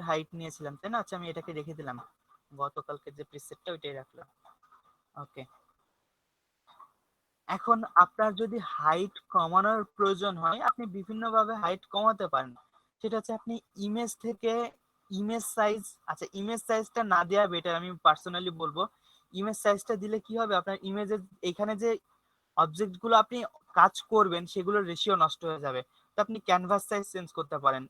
Height নিয়েছিলাম, তাই না? আচ্ছা আমি এটাকে রেখে দিলাম, গতকালকে যে প্রিসেটটা ওইটাই রাখলাম। ওকে, এখন আপনার যদি হাইট কমানোর প্রয়োজন হয় আপনি বিভিন্নভাবে হাইট কমাতে পারেন। সেটা হচ্ছে আপনি ইমেজ থেকে ইমেজ সাইজ, আচ্ছা ইমেজ সাইজটা না দেওয়া বেটার আমি পার্সোনালি বলবো। ইমেজ সাইজটা দিলে কি হবে, আপনার ইমেজের এখানে যে অবজেক্ট গুলো আপনি কাজ করবেন সেগুলোর রেশিও নষ্ট হয়ে যাবে। তো আপনি ক্যানভাস সাইজ চেঞ্জ করতে পারেন,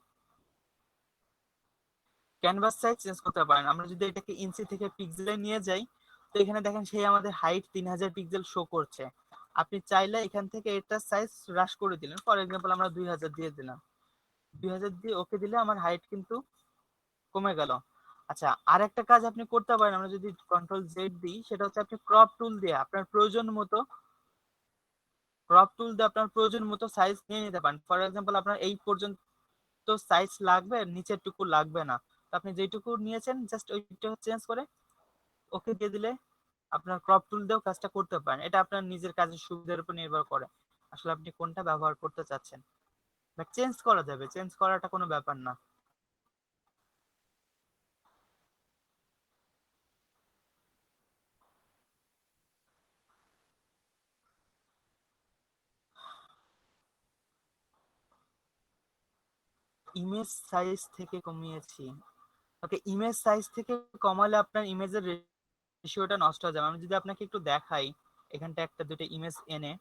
ক্যানভাস সাইজ চেঞ্জ করতে পারেন। আমরা যদি এটাকে ইঞ্চি থেকে পিক্সেলে নিয়ে যাই, তো এখানে দেখেন সেই আমাদের হাইট 3000 পিক্সেল শো করছে। আপনি চাইলে এখান থেকে এটা সাইজ হ্রাস করে দিলেন, ফর এক্সাম্পল আমরা 2000 দিয়ে দিলাম, 2000 দিয়ে ওকে দিলে আমার হাইট কিন্তু কমে গেল। আচ্ছা আর একটা কাজ আপনি করতে পারেন, আমরা যদি কন্ট্রোল জেড দিই, সেটা হচ্ছে আপনি ক্রপ টুল দিয়ে আপনার প্রয়োজন মতো, ক্রপ টুল দিয়ে আপনার প্রয়োজন মতো সাইজ নিয়ে নিতে পারেন। ফর এক্সাম্পল আপনার এই পর্যন্ত সাইজ লাগবে, নিচের টুকু লাগবে না, তো আপনি যেটুকু নিয়েছেন জাস্ট ওইটা চেঞ্জ করে ওকে দিয়ে দিলে আপনার ক্রপ টুল দিয়েও কাজটা করতে পারেন। এটা আপনার নিজের কাজের সুবিধার উপর নির্ভর করে আসলে আপনি কোনটা ব্যবহার করতে চাচ্ছেন। বাট চেঞ্জ করা যাবে, চেঞ্জ করাটা কোনো ব্যাপার না। ইমেজ সাইজ থেকে কমিয়েছি, ওকে ইমেজ সাইজ থেকে কমালে আপনার ইমেজের রেশিওটা নষ্ট হয়ে যাবে। আমি যদি আপনাকে একটু দেখাই, এখানটা একটা দুটো ইমেজ এনে,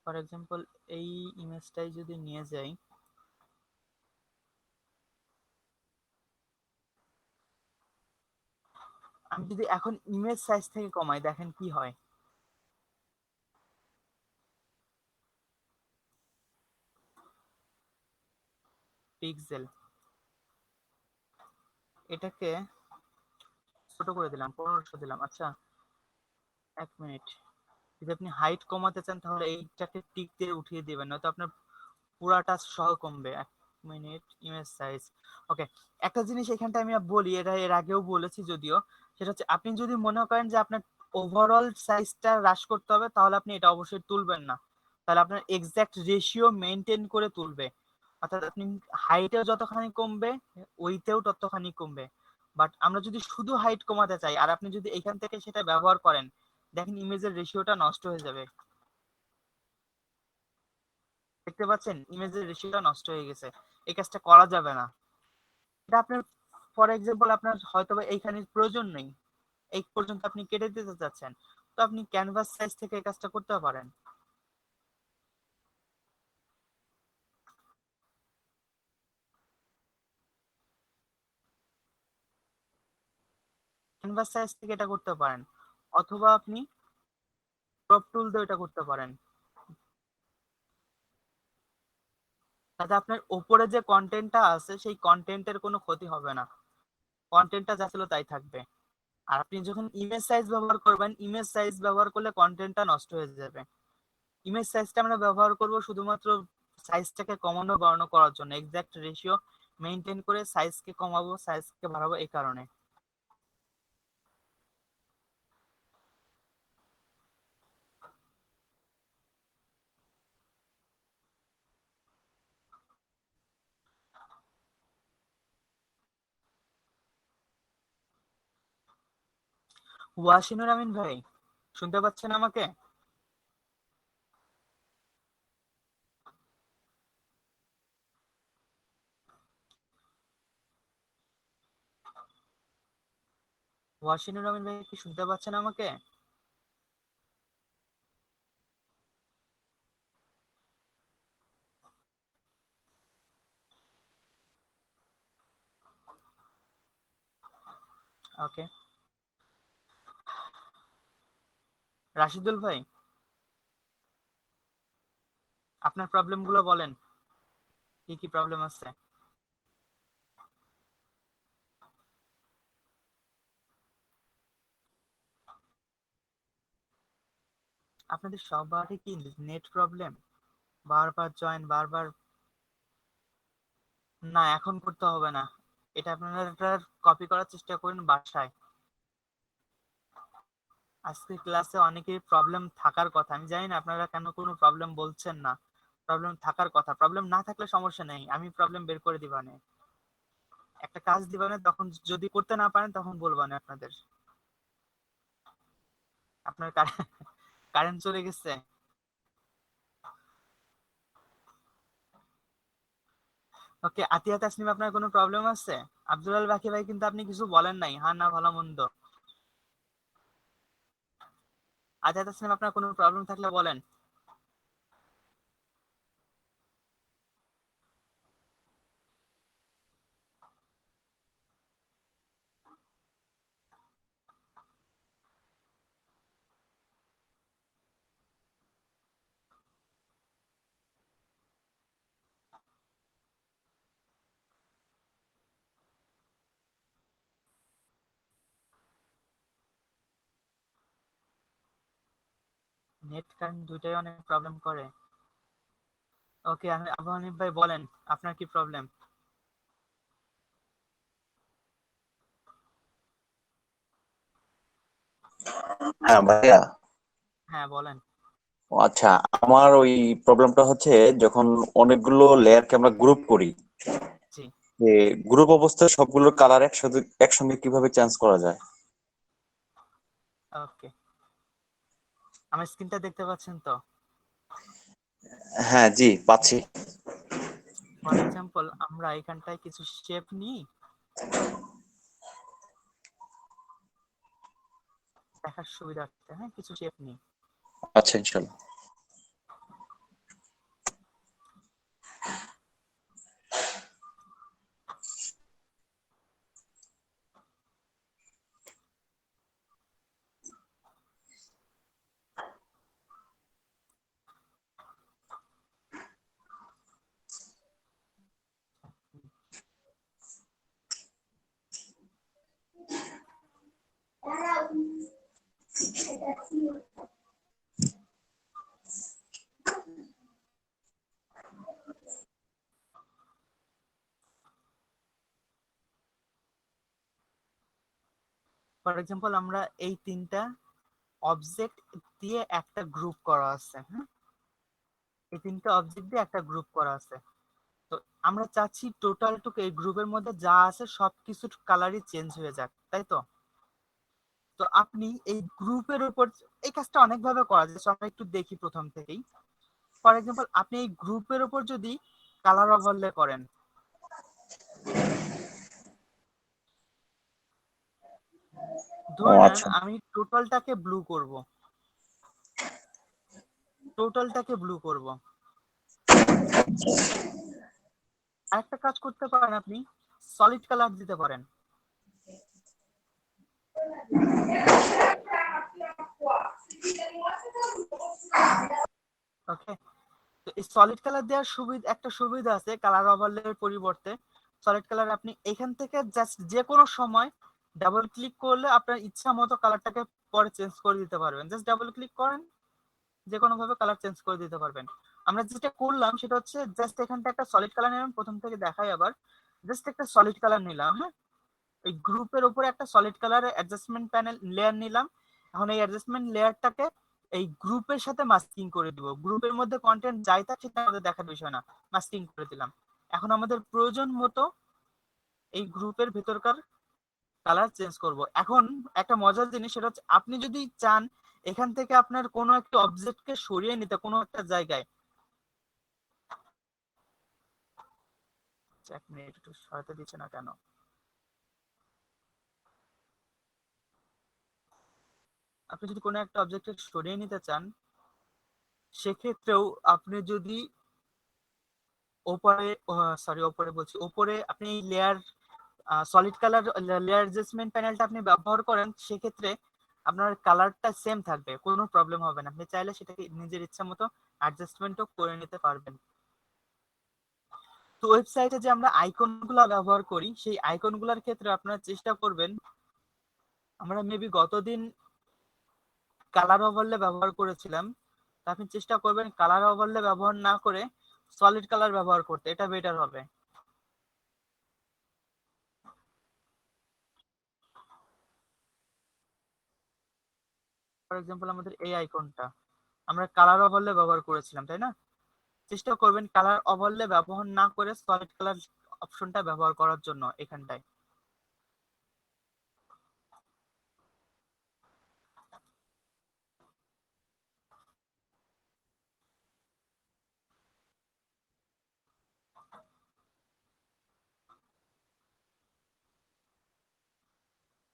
ফর এক্সাম্পল এই ইমেজটাই যদি নিয়ে যাই, আমি যদি এখন ইমেজ সাইজ থেকে কমাই দেখেন কি হয়। পিক্সেল, এটাকে ছোট করে দিলাম, 1500 দিলাম। আচ্ছা 1 মিনিট, যদি আপনি হাইট কমাতে চান তাহলে এইটাকে টিক দিয়ে উঠিয়ে দিবেন, নয়তো আপনার পুরাটা সহ কমবে। 1 মিনিট, ইমেজ সাইজ, ওকে। একটা জিনিস এখানটা আমি বলি, এটা এর আগেও বলেছি যদিও, সেটা হচ্ছে আপনি যদি মনে করেন যে আপনার ওভারঅল সাইজটা হ্রাস করতে হবে তাহলে আপনি এটা অবশ্যই তুলবেন না, তাহলে আপনার এক্সাক্ট রেশিও মেনটেন করে তুলবে। অর্থাৎ আপনি হাইটেও যতখানি কমবে ওইতেও ততখানি কমবে। বাট আমরা যদি শুধু হাইট কমাতে চাই আর আপনি যদি এখান থেকে সেটা ব্যবহার করেন, দেখেন ইমেজের রেশিওটা নষ্ট হয়ে যাবে। দেখতে পাচ্ছেন ইমেজের রেশিওটা নষ্ট হয়ে গেছে, এই কাজটা করা যাবে না। এটা আপনার ফর এক্সাম্পল আপনার হয়তো বা এইখানে প্রয়োজন নেই, এই পর্যন্ত আপনি কেটে দিতে চাচ্ছেন, তো আপনি ক্যানভাস সাইজ থেকে এই কাজটা করতে পারেন। ক্যানভাস সাইজ থেকে এটা করতে পারেন, অথবা আপনি ক্রপ টুল দিয়ে এটা করতে পারেন। তাতে আপনার উপরে যে কন্টেন্টটা আছে সেই কন্টেন্টের কোনো ক্ষতি হবে না, কন্টেন্টটা যা ছিল তাই থাকবে। আর আপনি যখন ইমেজ সাইজ ব্যবহার করবেন, ইমেজ সাইজ ব্যবহার করলে কন্টেন্টটা নষ্ট হয়ে যাবে। ইমেজ সাইজটা আমরা ব্যবহার করব শুধুমাত্র সাইজটাকে কমানো বাড়ানো করার জন্য, এক্সাক্ট রেশিও মেনটেন করে সাইজকে কমাবো সাইজকে বাড়াবো এই কারণে। ওয়াসিনুর আমিন ভাই, শুনতে পাচ্ছেন আমাকে? ওয়াসিনুর আমিন ভাই কি শুনতে পাচ্ছেন আমাকে? ওকে, রাশিদুল ভাই আপনার প্রবলেম গুলো বলেন, কি কি প্রবলেম আছে? আপনাদের সবারই কি নেট প্রবলেম, বারবার জয়েন বারবার? না এখন করতে হবে না, এটা আপনারা কপি করার চেষ্টা করুন বাসায়। আজকে ক্লাসে অনেকের প্রবলেম থাকার কথা, আমি জানি না আপনারা কেন কোনো প্রবলেম বলছেন না। প্রবলেম থাকার কথা, প্রবলেম না থাকলে সমস্যা নেই, আমি প্রবলেম বের করে দিবানে। একটা কাজ দিবানে, তখন যদি করতে না পারেন তখন বলবানে আপনাদের। আপনার কারেন্ট চলে গেছে? ওকে, আতিয়া তাসনিম আপনার কোনো প্রবলেম আছে? আব্দুল আল বাকি ভাই কিন্তু আপনি কিছু বলেন নাই, হ্যাঁ না ভালো মন্দ। আতিয়া তাসনিম আপনার কোনো প্রবলেম থাকলে বলেন। নেট কারেন্ট দুইটাই অনেক প্রবলেম করে। ওকে, আমি আবু হানিফ ভাই বলেন, আপনার কি প্রবলেম? হ্যাঁ ভাইয়া। হ্যাঁ বলেন। ও আচ্ছা, আমার ওই প্রবলেমটা হচ্ছে যখন অনেকগুলো লেয়ারকে আমরা গ্রুপ করি, জি। যে গ্রুপ অবস্থায় সবগুলোর কালার একসাথে একসঙ্গে কিভাবে চেঞ্জ করা যায়। ওকে, আমার স্ক্রিনটা দেখতে পাচ্ছেন তো? হ্যাঁ জি, পাচ্ছি। ফর এক্সাম্পল আমরা এখানটায় কিছু শেপ নিই, দেখার সুবিধার্থে, হ্যাঁ কিছু শেপ নিই। আচ্ছা, ইনশাল্লাহ। ফর এক্সাম্পল আমরা এই তিনটা অবজেক্ট দিয়ে একটা গ্রুপ করা আছে, হ্যাঁ এই তিনটা অবজেক্ট দিয়ে একটা গ্রুপ করা আছে। তো আমরা চাচ্ছি টোটালটুকু এই গ্রুপের মধ্যে যা আছে সবকিছুর কালারই চেঞ্জ হয়ে যাক, তাই তো? তো আপনি এই গ্রুপের উপর, এই কাজটা অনেক ভাবে করা যায়, তো আমরা একটু দেখি প্রথম থেকেই। ফর এক্সাম্পল আপনি এই গ্রুপের উপর যদি কালার ওভারলে করেন, ও ধরে নেন আচ্ছা। আমি টোটালটাকে ব্লু করব, টোটালটাকে ব্লু করব। আরেকটা কাজ করতে পারেন, আপনি সলিড কালার দিতে পারেন। ওকে, তো এই সলিড কালার দেওয়ার সুবিধা, একটা সুবিধা আছে কালার ওভারলের পরিবর্তে। সলিড কালার আপনি এখান থেকে জাস্ট যে কোনো সময় ডাবল ক্লিক করলে আপনার ইচ্ছা মতো কালারটাকে পরে চেঞ্জ করে দিতে পারবেন। জাস্ট ডাবল ক্লিক করেন, যে কোনো ভাবে কালার চেঞ্জ করে দিতে পারবেন। আমরা যেটা করলাম সেটা হচ্ছে জাস্ট এখানটা একটা সলিড কালার নিলাম, প্রথম থেকে দেখাই আবার। জাস্ট একটা সলিড কালার নিলাম, হ্যাঁ এই গ্রুপের উপরে একটা সলিড কালারের অ্যাডজাস্টমেন্ট প্যানেল লেয়ার নিলাম। এখন এই অ্যাডজাস্টমেন্ট লেয়ারটাকে এই গ্রুপের সাথে মাস্কিং করে দিব। গ্রুপের মধ্যে কন্টেন্ট যাই থাক সেটা আমাদের দেখার বিষয় না, মাস্কিং করে দিলাম। এখন আমাদের প্রয়োজন মতো এই গ্রুপের ভেতরকার কালার চেঞ্জ করব। এখন একটা মজার জিনিস, সেটা হচ্ছে আপনি যদি চান এখান থেকে আপনার কোনো একটা অবজেক্টকে সরিয়ে নিতে কোনো একটা জায়গায়, এক মিনিট একটু সরাতে দিচ্ছে না কেন? আপনি যদি কোনো একটা অবজেক্টকে সরিয়ে নিতে চান, সেক্ষেত্রেও আপনি যদি ওপরে, সরি ওপরে বলছি, ওপরে আপনি এই layer solid colour layer adjustment প্যানেলটা আপনি ব্যবহার করেন, সেক্ষেত্রে আপনার কালারটা সেম থাকবে, কোনো প্রবলেম হবে না। আপনি চাইলে সেটাকে নিজের ইচ্ছা মতো অ্যাডজাস্টমেন্টও করে নিতে পারবেন। তো ওয়েবসাইটে যে আমরা আইকনগুলো ব্যবহার করি, সেই আইকনগুলোর ক্ষেত্রে আপনারা চেষ্টা করবেন, আমরা মেবি গতদিন কালার ওভারলে ব্যবহার করেছিলাম, তা আপনি চেষ্টা করবেন কালার ওভারলে ব্যবহার না করে সলিড কালার ব্যবহার করতে, এটা বেটার হবে। ফর এক্সাম্পল আমাদের এই আইকনটা আমরা কালার ওভারলে ব্যবহার করেছিলাম, তাই না? চেষ্টা করবেন কালার ওভারলে ব্যবহার না করে সলিড কালার অপশনটা ব্যবহার করার জন্য এখানটায়।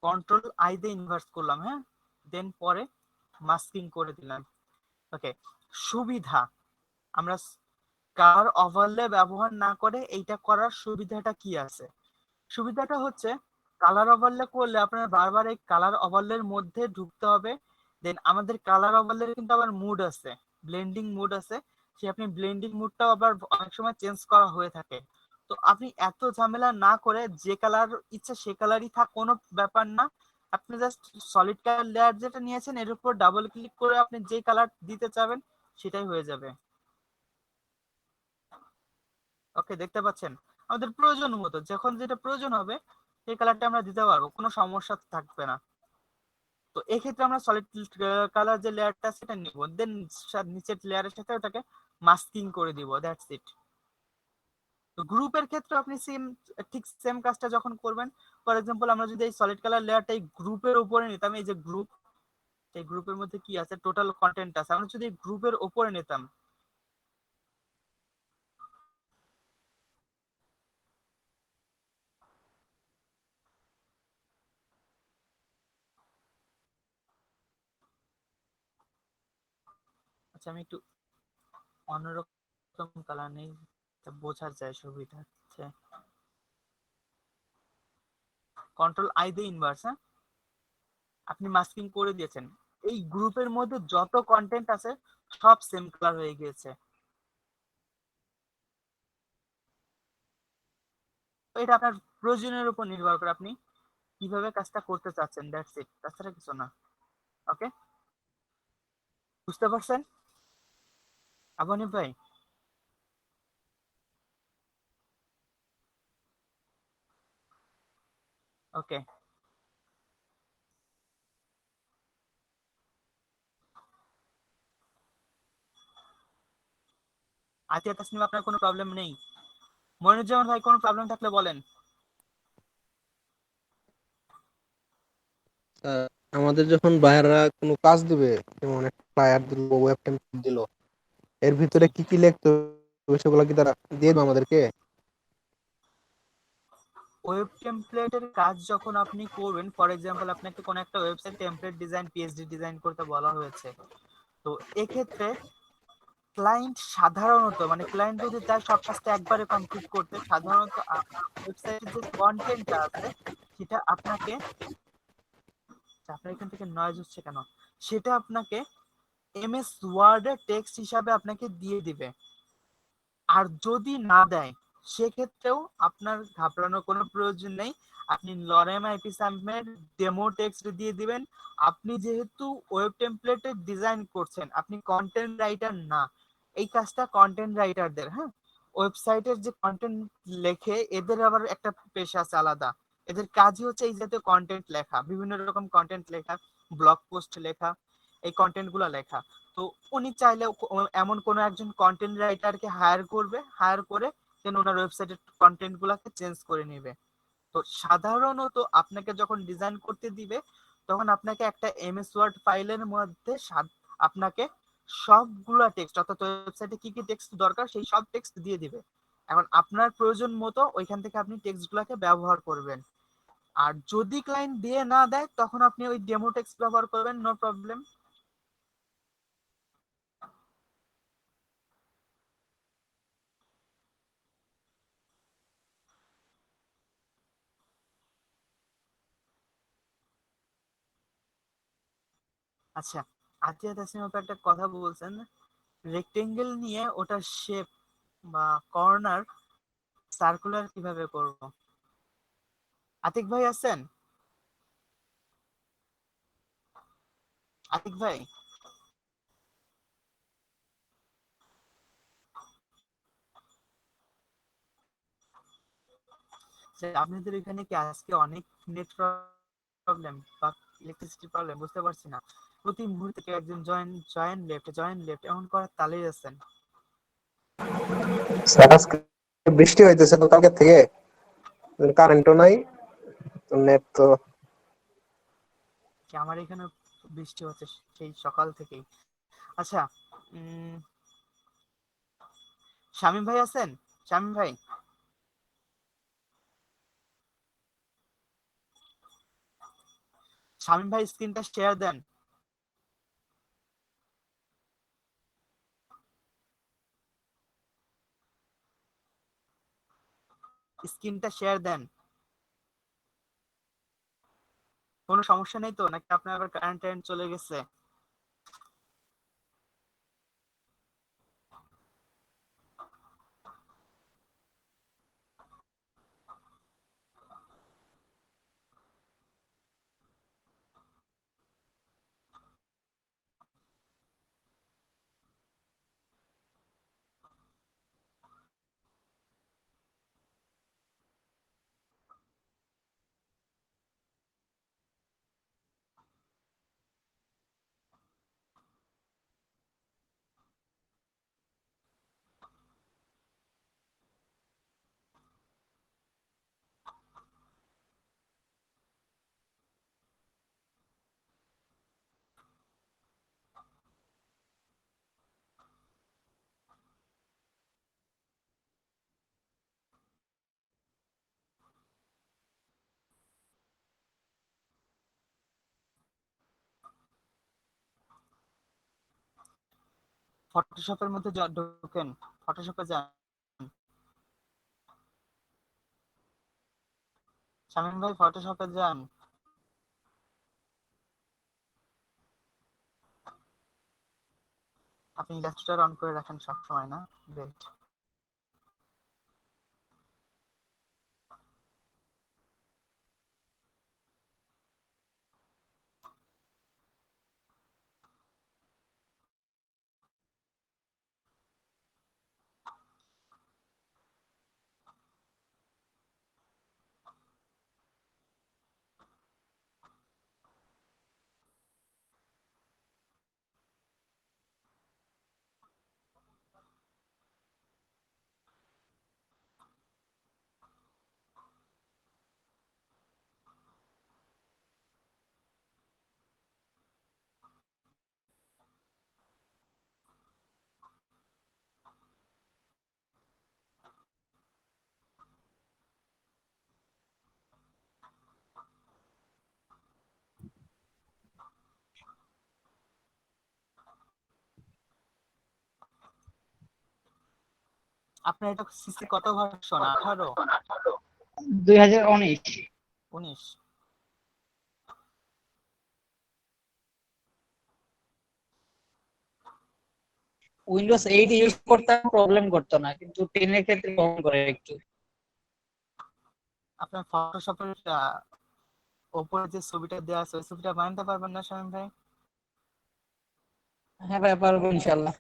কন্ট্রোল আই দিয়ে ইনভার্স করলাম, হ্যাঁ, দেন পরে মাস্কিং করে দিলাম। ওকে, সুবিধা, আমরা কালার ওভারলে ব্যবহার না করে এইটা করার সুবিধাটা কি আছে? সুবিধাটা হচ্ছে কালার ওভারলে করলে আপনার বারবার এই কালার ওভারলের মধ্যে ঢুকতে হবে। দেন আমাদের কালার ওভারলে কিন্তু আবার মুড আছে, ব্লেন্ডিং মুড আছে, সে আপনি ব্লেন্ডিং মুডটাও আবার অনেক সময় চেঞ্জ করা হয়ে থাকে। তো আপনি এত ঝামেলা না করে যে কালার ইচ্ছা সে কালারই থাক, কোনো ব্যাপার না। আপনি জাস্ট সলিড কালার লেয়ার যেটা নিয়েছেন এর উপর ডাবল ক্লিক করে আপনি যে কালার দিতে চাবেন সেটাই হয়ে যাবে। ওকে, দেখতে পাচ্ছেন আমাদের প্রয়োজন মতো যখন যেটা প্রয়োজন হবে সেই কালারটা আমরা দিতে পারবো, কোনো সমস্যা থাকবে না। তো এক্ষেত্রে আমরা সলিড কালার যে লেয়ারটা সেটা নিব, দেন নিচের লেয়ারের সাথে ওটাকে মাস্কিং করে দিব, দ্যাটস ইট। তো গ্রুপের ক্ষেত্রে আপনি ঠিক সেম কাজটা যখন করবেন, ফর এক্সাম্পল আমরা যদি এই সলিড কালার লেয়ারটা এই গ্রুপের উপরে নিতাম, এই যে গ্রুপ, এই গ্রুপের মধ্যে কি আছে, টোটাল কন্টেন্ট আছে, আমরা যদি গ্রুপের উপরে নিতাম, আচ্ছা আমি একটু অন্যরকম কালার নেই, বোঝার যায় সুবিধা হচ্ছে। কন্ট্রোল আই দিয়ে ইনভার্স, হ্যাঁ, আপনি মাস্কিং করে দিয়েছেন, এই গ্রুপের মধ্যে যত কন্টেন্ট আছে সব সেম কালার হয়ে গিয়েছে। তো এটা আপনার প্রয়োজনের উপর নির্ভর করে আপনি কিভাবে কাজটা করতে চাচ্ছেন, দ্যাটস ইট, তাছাড়া কিছু না। ওকে, বুঝতে পারছেন আবনি ভাই? ওকে, আতিয়া তাসনিম আপনার কোনো প্রবলেম নেই? মনিরুজ্জামান ভাই কোনো প্রবলেম থাকলে বলেন। আহ, আমাদের যখন বায়াররা কোনো কাজ দিবে, যেমন একটা ফ্লায়ার দিল, ওয়েব টেমপ্লেট দিল, এর জি, ভিতরে কি কি লিখতে হবে সেগুলো কি তারা দিয়ে দেবে আমাদেরকে? ওয়েব টেমপ্লেটের কাজ যখন আপনি করবেন, ফর এক্সাম্পল আপনাকে কোনো একটা website template design, PhD design করতে বলা হয়েছে, তো এক্ষেত্রে ক্লায়েন্ট সাধারণত, মানে ক্লায়েন্ট যদি চায় সব কাজটা একবারে কমপ্লিট করতে, সাধারণত ওয়েবসাইটের যে কন্টেন্টটা আছে সেটা আপনাকে, আপনার এখান থেকে নয়েজ হচ্ছে কেন, সেটা আপনাকে এমএস ওয়ার্ডে টেক্সট হিসাবে আপনাকে দিয়ে দিবে। আর যদি না দেয় সেক্ষেত্রেও আপনার ঘাবড়ানোর কোনো প্রয়োজন নেই, আপনি লরেম আইপি সামের ডেমো টেক্সট দিয়ে দিবেন। আপনি যেহেতু ওয়েব টেমপ্লেটে ডিজাইন করছেন, আপনি কন্টেন্ট রাইটার না, এই কাজটা কন্টেন্ট রাইটারদের, হ্যাঁ, ওয়েবসাইটের যে কন্টেন্ট লেখে এদের আবার একটা পেশা আছে আলাদা, এদের কাজই হচ্ছে এই জাতীয় কন্টেন্ট লেখা, বিভিন্ন রকম কন্টেন্ট লেখা, ব্লগ পোস্ট লেখা, এই কন্টেন্ট গুলা লেখা। তো উনি চাইলে এমন কোন একজন কন্টেন্ট রাইটারকে হায়ার করবে, হায়ার করে দেন ওনার ওয়েবসাইটের কন্টেন্ট গুলাকে চেঞ্জ করে নেবে। তো সাধারণত আপনাকে যখন ডিজাইন করতে দিবে তখন আপনাকে একটা এমএস ওয়ার্ড ফাইলের মধ্যে আপনাকে সবগুলা টেক্সট, অর্থাৎ ওয়েবসাইটে কি কি টেক্সট দরকার সেই সব টেক্সট দিয়ে দিবে। এখন আপনার প্রয়োজন মতো ওইখান থেকে আপনি টেক্সট গুলাকে ব্যবহার করবেন। আর যদি ক্লায়েন্ট দিয়ে না দেয় তখন আপনি ওই ডেমো টেক্সট ব্যবহার করবেন, নো প্রবলেম। আচ্ছা, আতিয়া তাসনিম আপা একটা কথা বলছেন, রেক্টেঙ্গেল নিয়ে ওটার শেপ বা কর্নার সার্কুলার কিভাবে করব। আতিক ভাই আছেন? আতিক ভাই, যে আপনাদের এখানে কি আজকে অনেক নেট প্রবলেম বা ইলেকট্রিসিটি প্রবলেম বুঝতে পারছি না, প্রতি মুহূর্তে কেউ একজন জয়েন লেফট এমন করার তালেই আছেন। স্যার আজকে বৃষ্টি হইতেছে তো কালকে থেকে, কারেন্টও নাই, নেট তো। কি আমার এখানে বৃষ্টি হচ্ছে সেই সকাল থেকেই। আচ্ছা, উম শামীম ভাই আছেন? শামীম ভাই, শামীম ভাই স্ক্রিনটা শেয়ার দেন। স্ক্রিনটা শেয়ার দেন। কোনো সমস্যা নেই তো, নাকি আপনার আবার কারেন্ট চলে গেছে? ফটোশপের মধ্যে ঢোকেন, ফটোশপে যান। শামীম ভাই ফটোশপে যান। আপনি ইলাস্ট্রেটর অন করে রাখেন সব সময় না? গ্রেট। আপনার এটা সিসি কত ভার্সন? 18? 2019। 19? উইন্ডোজ 8 ইউজ করতে প্রবলেম করতো না, কিন্তু 10 এর ক্ষেত্রে প্রবলেম করে একটু। আপনার ফটোশপের ওপরে যে ছবিটা দেওয়া আছে ওই ছবিটা বানাতে পারবেন না শামীম ভাই? হ্যাঁ ভাই, পারবো ইনশাল্লাহ।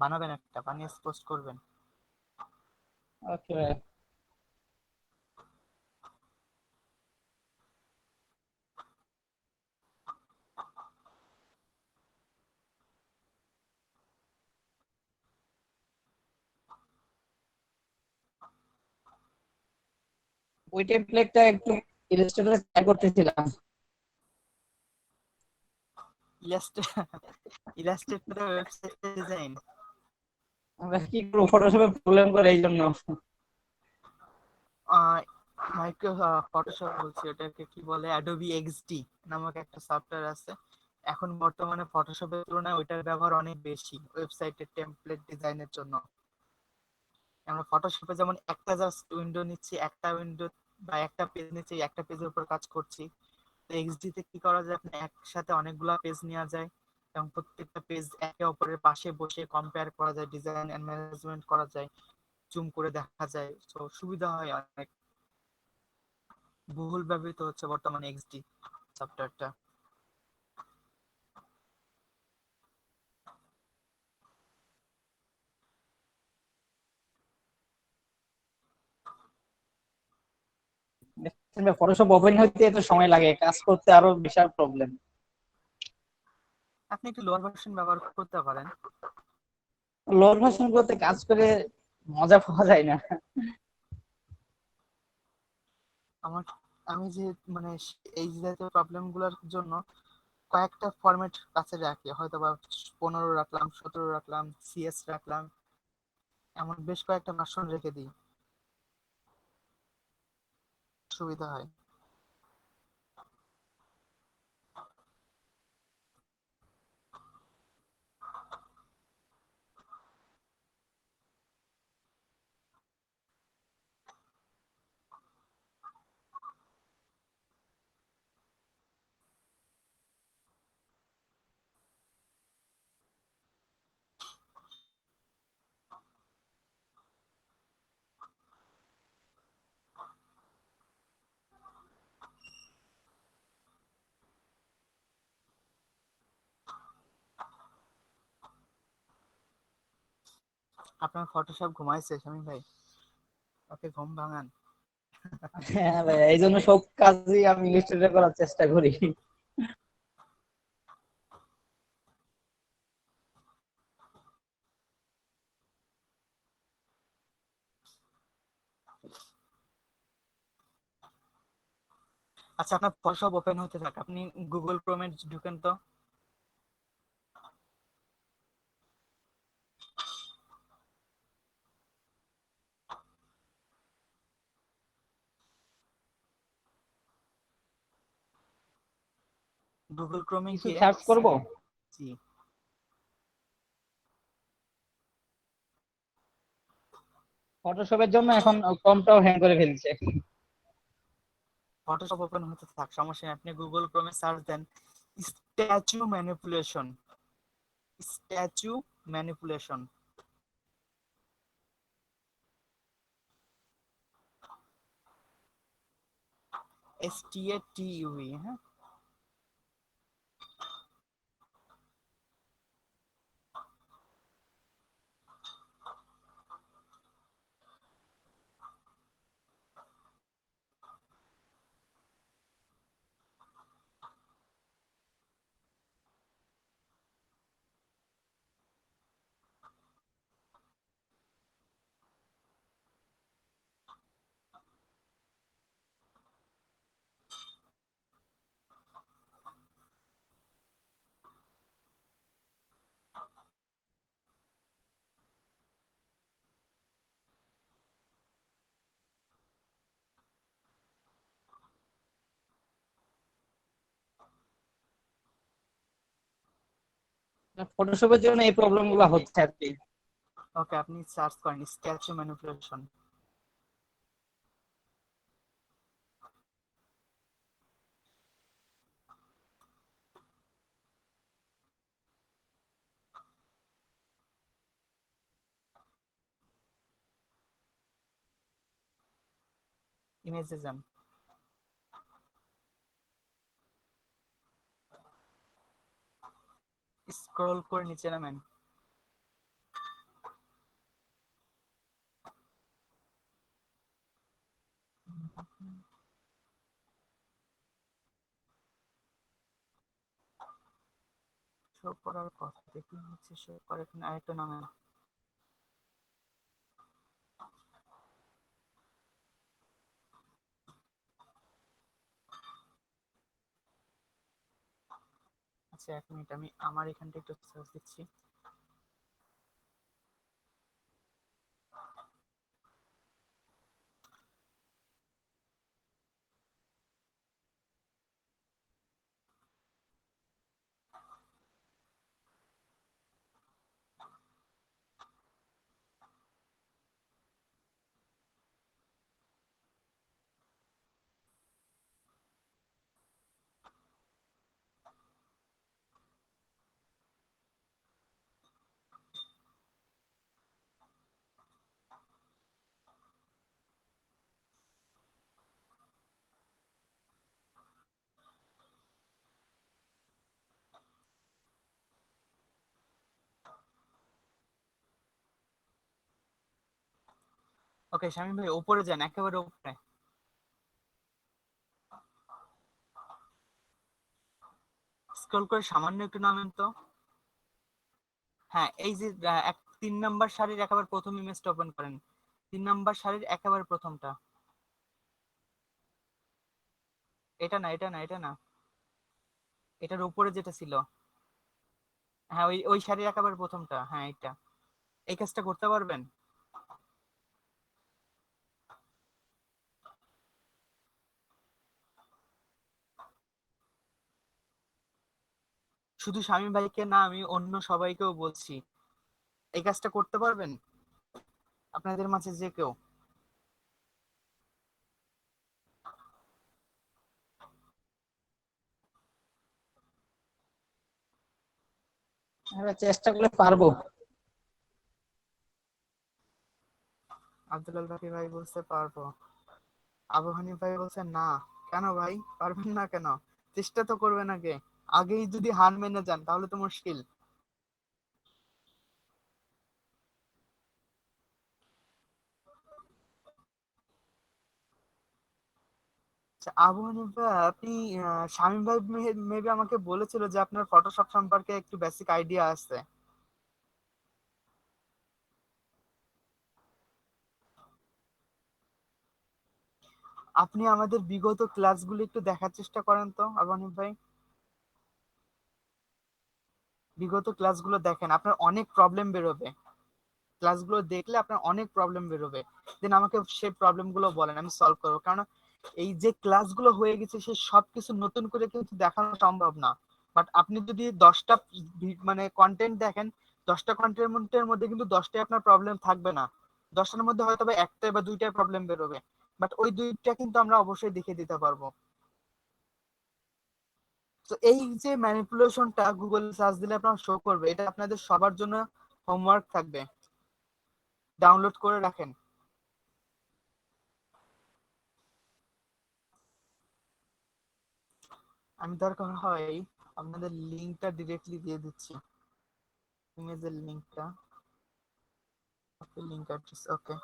বানাবেন, একটা বানিয়ে পোস্ট করবেন। ওকে ভাই। ওই টেমপ্লেটটা একটু ইলাস্ট্রেটরে ট্রাই করতেছিলাম। Illustrator website design? আমরা কি করবো, ফটোশপে প্রবলেম করে এই জন্য। মাইক্রো ফটোশপ বলছি, ওটাকে কি বলে, অ্যাডোবি এক্সডি নামক একটা সফটওয়্যার আছে। এখন বর্তমানে ফটোশপের তুলনায় ওইটার ব্যবহার অনেক বেশি ওয়েবসাইটের টেমপ্লেট ডিজাইনের জন্য। আমরা ফটোশপে যেমন একটা জাস্ট উইন্ডো নিচ্ছি, একটা উইন্ডো বা একটা পেজ নিচ্ছি, একটা পেজের উপর কাজ করছি। তো এক্সডি তে কি করা যায়, আপনি একসাথে অনেকগুলো পেজ নেওয়া যায় এবং প্রত্যেকটা পেজ একে অপরের পাশে বসে কম্পেয়ার করা যায়, ডিজাইন এন্ড ম্যানেজমেন্ট করা যায়, জুম করে দেখা যায়। তো সুবিধা হয় অনেক। বহুল ব্যবহৃত হচ্ছে বর্তমানে এক্সডি সফটওয়্যারটা। ফটোশপ ওপেন হতে এত সময় লাগে, কাজ করতে আরো বিশাল প্রবলেম। আপনি একটু লোয়ার ভার্সন ব্যবহার করতে পারেন। লোড ভার্সন করতে কাজ করে মজা পাওয়া যায় না। আমার আমি যে মানে এই জাতীয় প্রবলেম গুলোর জন্য কয়েকটা ফরম্যাট কাছে রাখি, হয়তো বা 15 রাখলাম, 17 রাখলাম, সিএস রাখলাম, এমন বেশ কয়েকটা ভার্সন রেখে দিই, সুবিধা হয়। আপনার ফটোশপ ঘুমাইছে শামীম ভাই? ওকে ঘুম ভাঙান। হ্যাঁ ভাই, এই জন্য সব কাজই আমি ইলাস্ট্রেটর করার চেষ্টা করি। আচ্ছা, আপনার ফটোশপ ওপেন হতে থাক, আপনি গুগল ক্রোমে ঢুকেন তো। গুগল ক্রোমে কিছু গিয়ে সার্চ করব। জি, ফটোশপের জন্য এখন কমটাও হ্যাং করে ফেলছে। ফটোশপ ওপেন হতে থাক, সমস্যা নেই। আপনি গুগল ক্রোমে সার্চ দেন statue manipulation, statue manipulation, STATUE, হ্যাঁ। ফটোশপের জন্য এই প্রবলেম গুলো হচ্ছে আর কি। ওকে, আপনি সার্চ করেন স্ট্যাচু ম্যানিপুলেশন। ইমেজে যান, স্ক্রল করে নিচে নামেন। শো করার কথা দেখি হচ্ছে, শো করে এখানে আরেকটা নামেন। আচ্ছা, 1 মিনিট, আমি আমার এখানটা একটু সার্চ দিচ্ছি। ওকে শামীম ভাই, উপরে যান, একেবারে উপরে। স্ক্রল করে সামান্য একটু নামেন তো। হ্যাঁ, এই যে 3 নাম্বার সারির একেবারে প্রথম ইমেজটা ওপেন করেন। 3 নাম্বার সারির একেবারে প্রথমটা। এটা না, এটা না, এটা না, এটার উপরে যেটা ছিল। হ্যাঁ, ওই ওই সারির একেবারে প্রথমটা, হ্যাঁ এটা। এই কাজটা করতে পারবেন? শুধু শামীম ভাইকে না, আমি অন্য সবাইকেও বলছি, এই কাজটা করতে পারবেন আপনাদের মাঝে যে কেউ? আমরা চেষ্টা করলে পারবো। আব্দুল বাকি ভাই বলছে পারবো, আবু হানিফ ভাই বলছে না। কেন ভাই পারবেন না কেন? চেষ্টা তো করবেন আগে। আগেই যদি হার মেনে যান তাহলে তো মুশকিল। আচ্ছা, আবু হানিফ ভাই, আপনি শামীম ভাই মেবি আমাকে বলেছিল যে আপনার ফটোশপ সম্পর্কে একটু বেসিক আইডিয়া আছে। আপনি আমাদের বিগত ক্লাসগুলো একটু দেখার চেষ্টা করেন তো আবু হানিফ ভাই। বিগত ক্লাসগুলো দেখেন, আপনার অনেক প্রবলেম বেরোবে। ক্লাসগুলো দেখলে আপনার অনেক প্রবলেম বেরোবে। দেন আমাকে সেই প্রবলেমগুলো বলেন, আমি সলভ করবো। কারণ এই যে ক্লাসগুলো হয়ে গেছে সে সবকিছু নতুন করে কিন্তু দেখানো সম্ভব না। বাট আপনি যদি 10টা মানে কন্টেন্ট দেখেন, 10টা কন্টেন্টের মধ্যে কিন্তু 10টাই আপনার প্রবলেম থাকবে না। 10টার মধ্যে হয়তো বা একটা বা দুইটা প্রবলেম বেরোবে। বাট ওই দুইটা কিন্তু আমরা অবশ্যই দেখিয়ে দিতে পারবো। তো এই যে ম্যানিপুলেশনটা গুগল সার্চ দিলে আপনার শো করবে, এটা আপনাদের সবার জন্য হোমওয়ার্ক থাকবে, ডাউনলোড করে রাখেন। আমি দরকার হয় আপনাদের লিংকটা ডিরেক্টলি দিয়ে দিচ্ছি, ইমেজের লিংকটা। ওকে, লিংক অ্যাড্রেস, ওকে।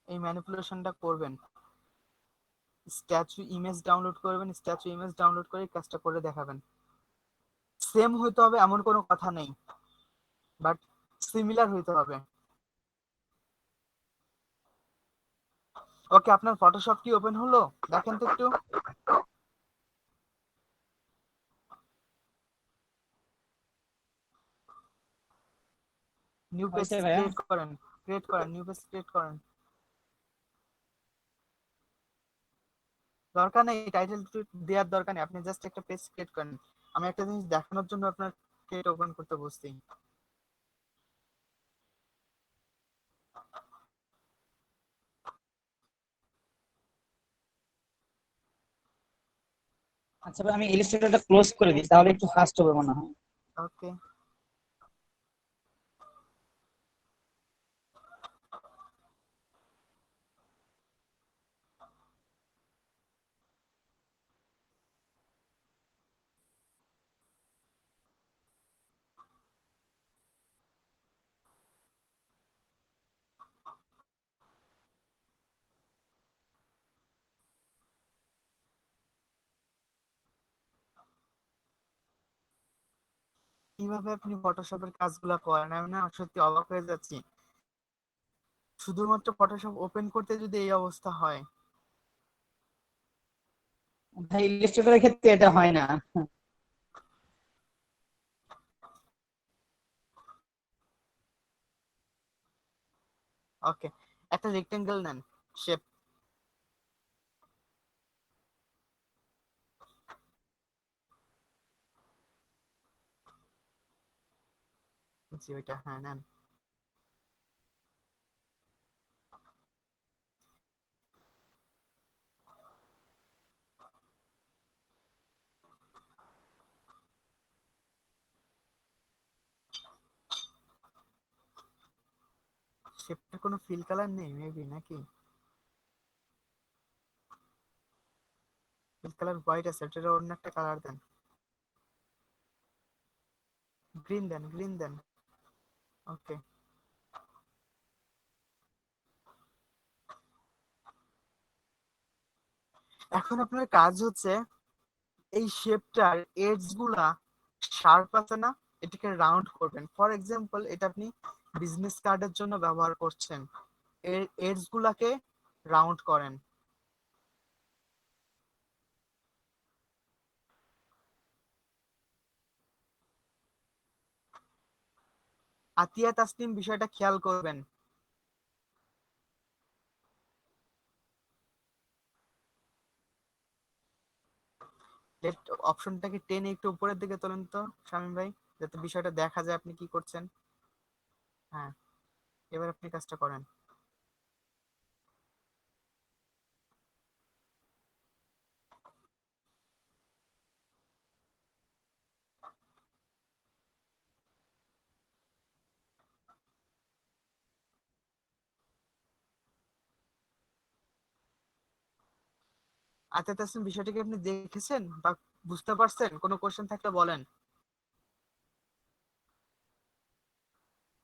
এই ম্যানিপুলেশনটা করবেন, স্ট্যাচু ইমেজ ডাউনলোড করবেন, স্ট্যাচু ইমেজ ডাউনলোড করে এই কাজটা করে দেখাবেন। সেম হইতে হবে এমন কোনো কথা নেই, বাট সিমিলার হইতে হবে। ওকে, আপনার ফটোশপ কি ওপেন হলো? দেখেন তো একটু। নিউ পেজ হয়েছে ভাইয়া। ক্রিয়েট করেন, ক্রিয়েট করেন, নিউ পেজ ক্রিয়েট করেন। দরকার নেই টাইটেল দেওয়ার দরকার নেই, আপনি জাস্ট একটা পেজ ক্রিয়েট করেন। আমি একটা জিনিস দেখানোর জন্য আপনার ক্রিয়েট ওপেন করতে বসছি। আচ্ছা ভাই, আমি ইলাস্ট্রেটরটা ক্লোজ করে দিই, তাহলে একটু ফাস্ট হবে মনে হয়। ওকে, কিভাবে আপনি ফটোশপের কাজগুলো করেন আমি না সত্যি অবাক হয়ে যাচ্ছি। শুধুমাত্র ফটোশপ ওপেন করতে যদি এই অবস্থা হয়। ভাই ইলাস্ট্রেটরের ক্ষেত্রে এটা হয় না। ওকে, একটা রেক্টেঙ্গেল নেন, শেপ। জি, ওইটা, হ্যাঁ নেন। শেপটার কোনো ফিল কালার নেই মেবি, নাকি? ফিল কালার হোয়াইট আছে, এটার অন্য একটা কালার দেন। গ্রিন দেন। ওকে, এখন আপনার কাজ হচ্ছে এই শেপটার এডজ গুলা শার্প আছে না, এটাকে রাউন্ড করবেন। ফর এক্সাম্পল, এটা আপনি বিজনেস কার্ডের জন্য ব্যবহার করছেন, এর এডজ গুলাকে রাউন্ড করেন। আতিয়া তাসনিম, বিষয়টা খেয়াল করবেন। লেফট অপশনটাকে টেনে একটু উপরের দিকে তোলেন তো শামীম ভাই, যাতে বিষয়টা দেখা যায় আপনি কি করছেন। হ্যাঁ, এবার আপনি কাজটা করেন। আতিয়া তাসনিম, বিষয়টাকে আপনি দেখেছেন বা বুঝতে পারছেন? কোনো কোশ্চেন থাকলে বলেন।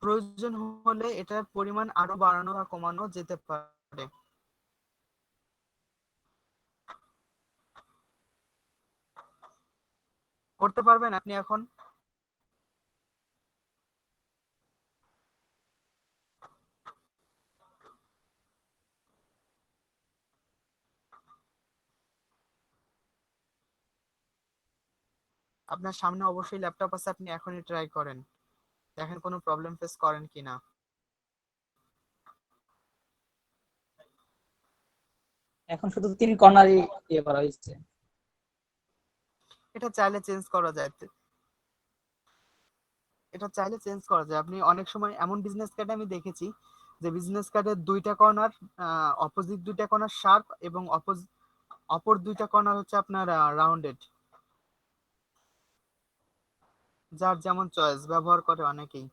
প্রয়োজন হলে এটার পরিমাণ আরো বাড়ানো বা কমানো যেতে পারে। করতে পারবেন আপনি এখন? আপনার সামনে অবশ্যই ল্যাপটপ আছে, আপনি এখনই ট্রাই করেন, দেখেন কোনো প্রবলেম ফেস করেন কিনা। এখন শুধু 3 কর্নারই ইয়ে করা হয়েছে। এটা চাইলে চেঞ্জ করা যায়, আপনি অনেক সময় এমন বিজনেস কার্ডে আমি দেখেছি যে বিজনেস কার্ডের দুইটা কর্নার, অপোজিট দুইটা কর্নার শার্প এবং অপর দুইটা কর্নার হচ্ছে আপনার রাউন্ডেড। যার যেমন চয়েস ব্যবহার করে অনেকেই।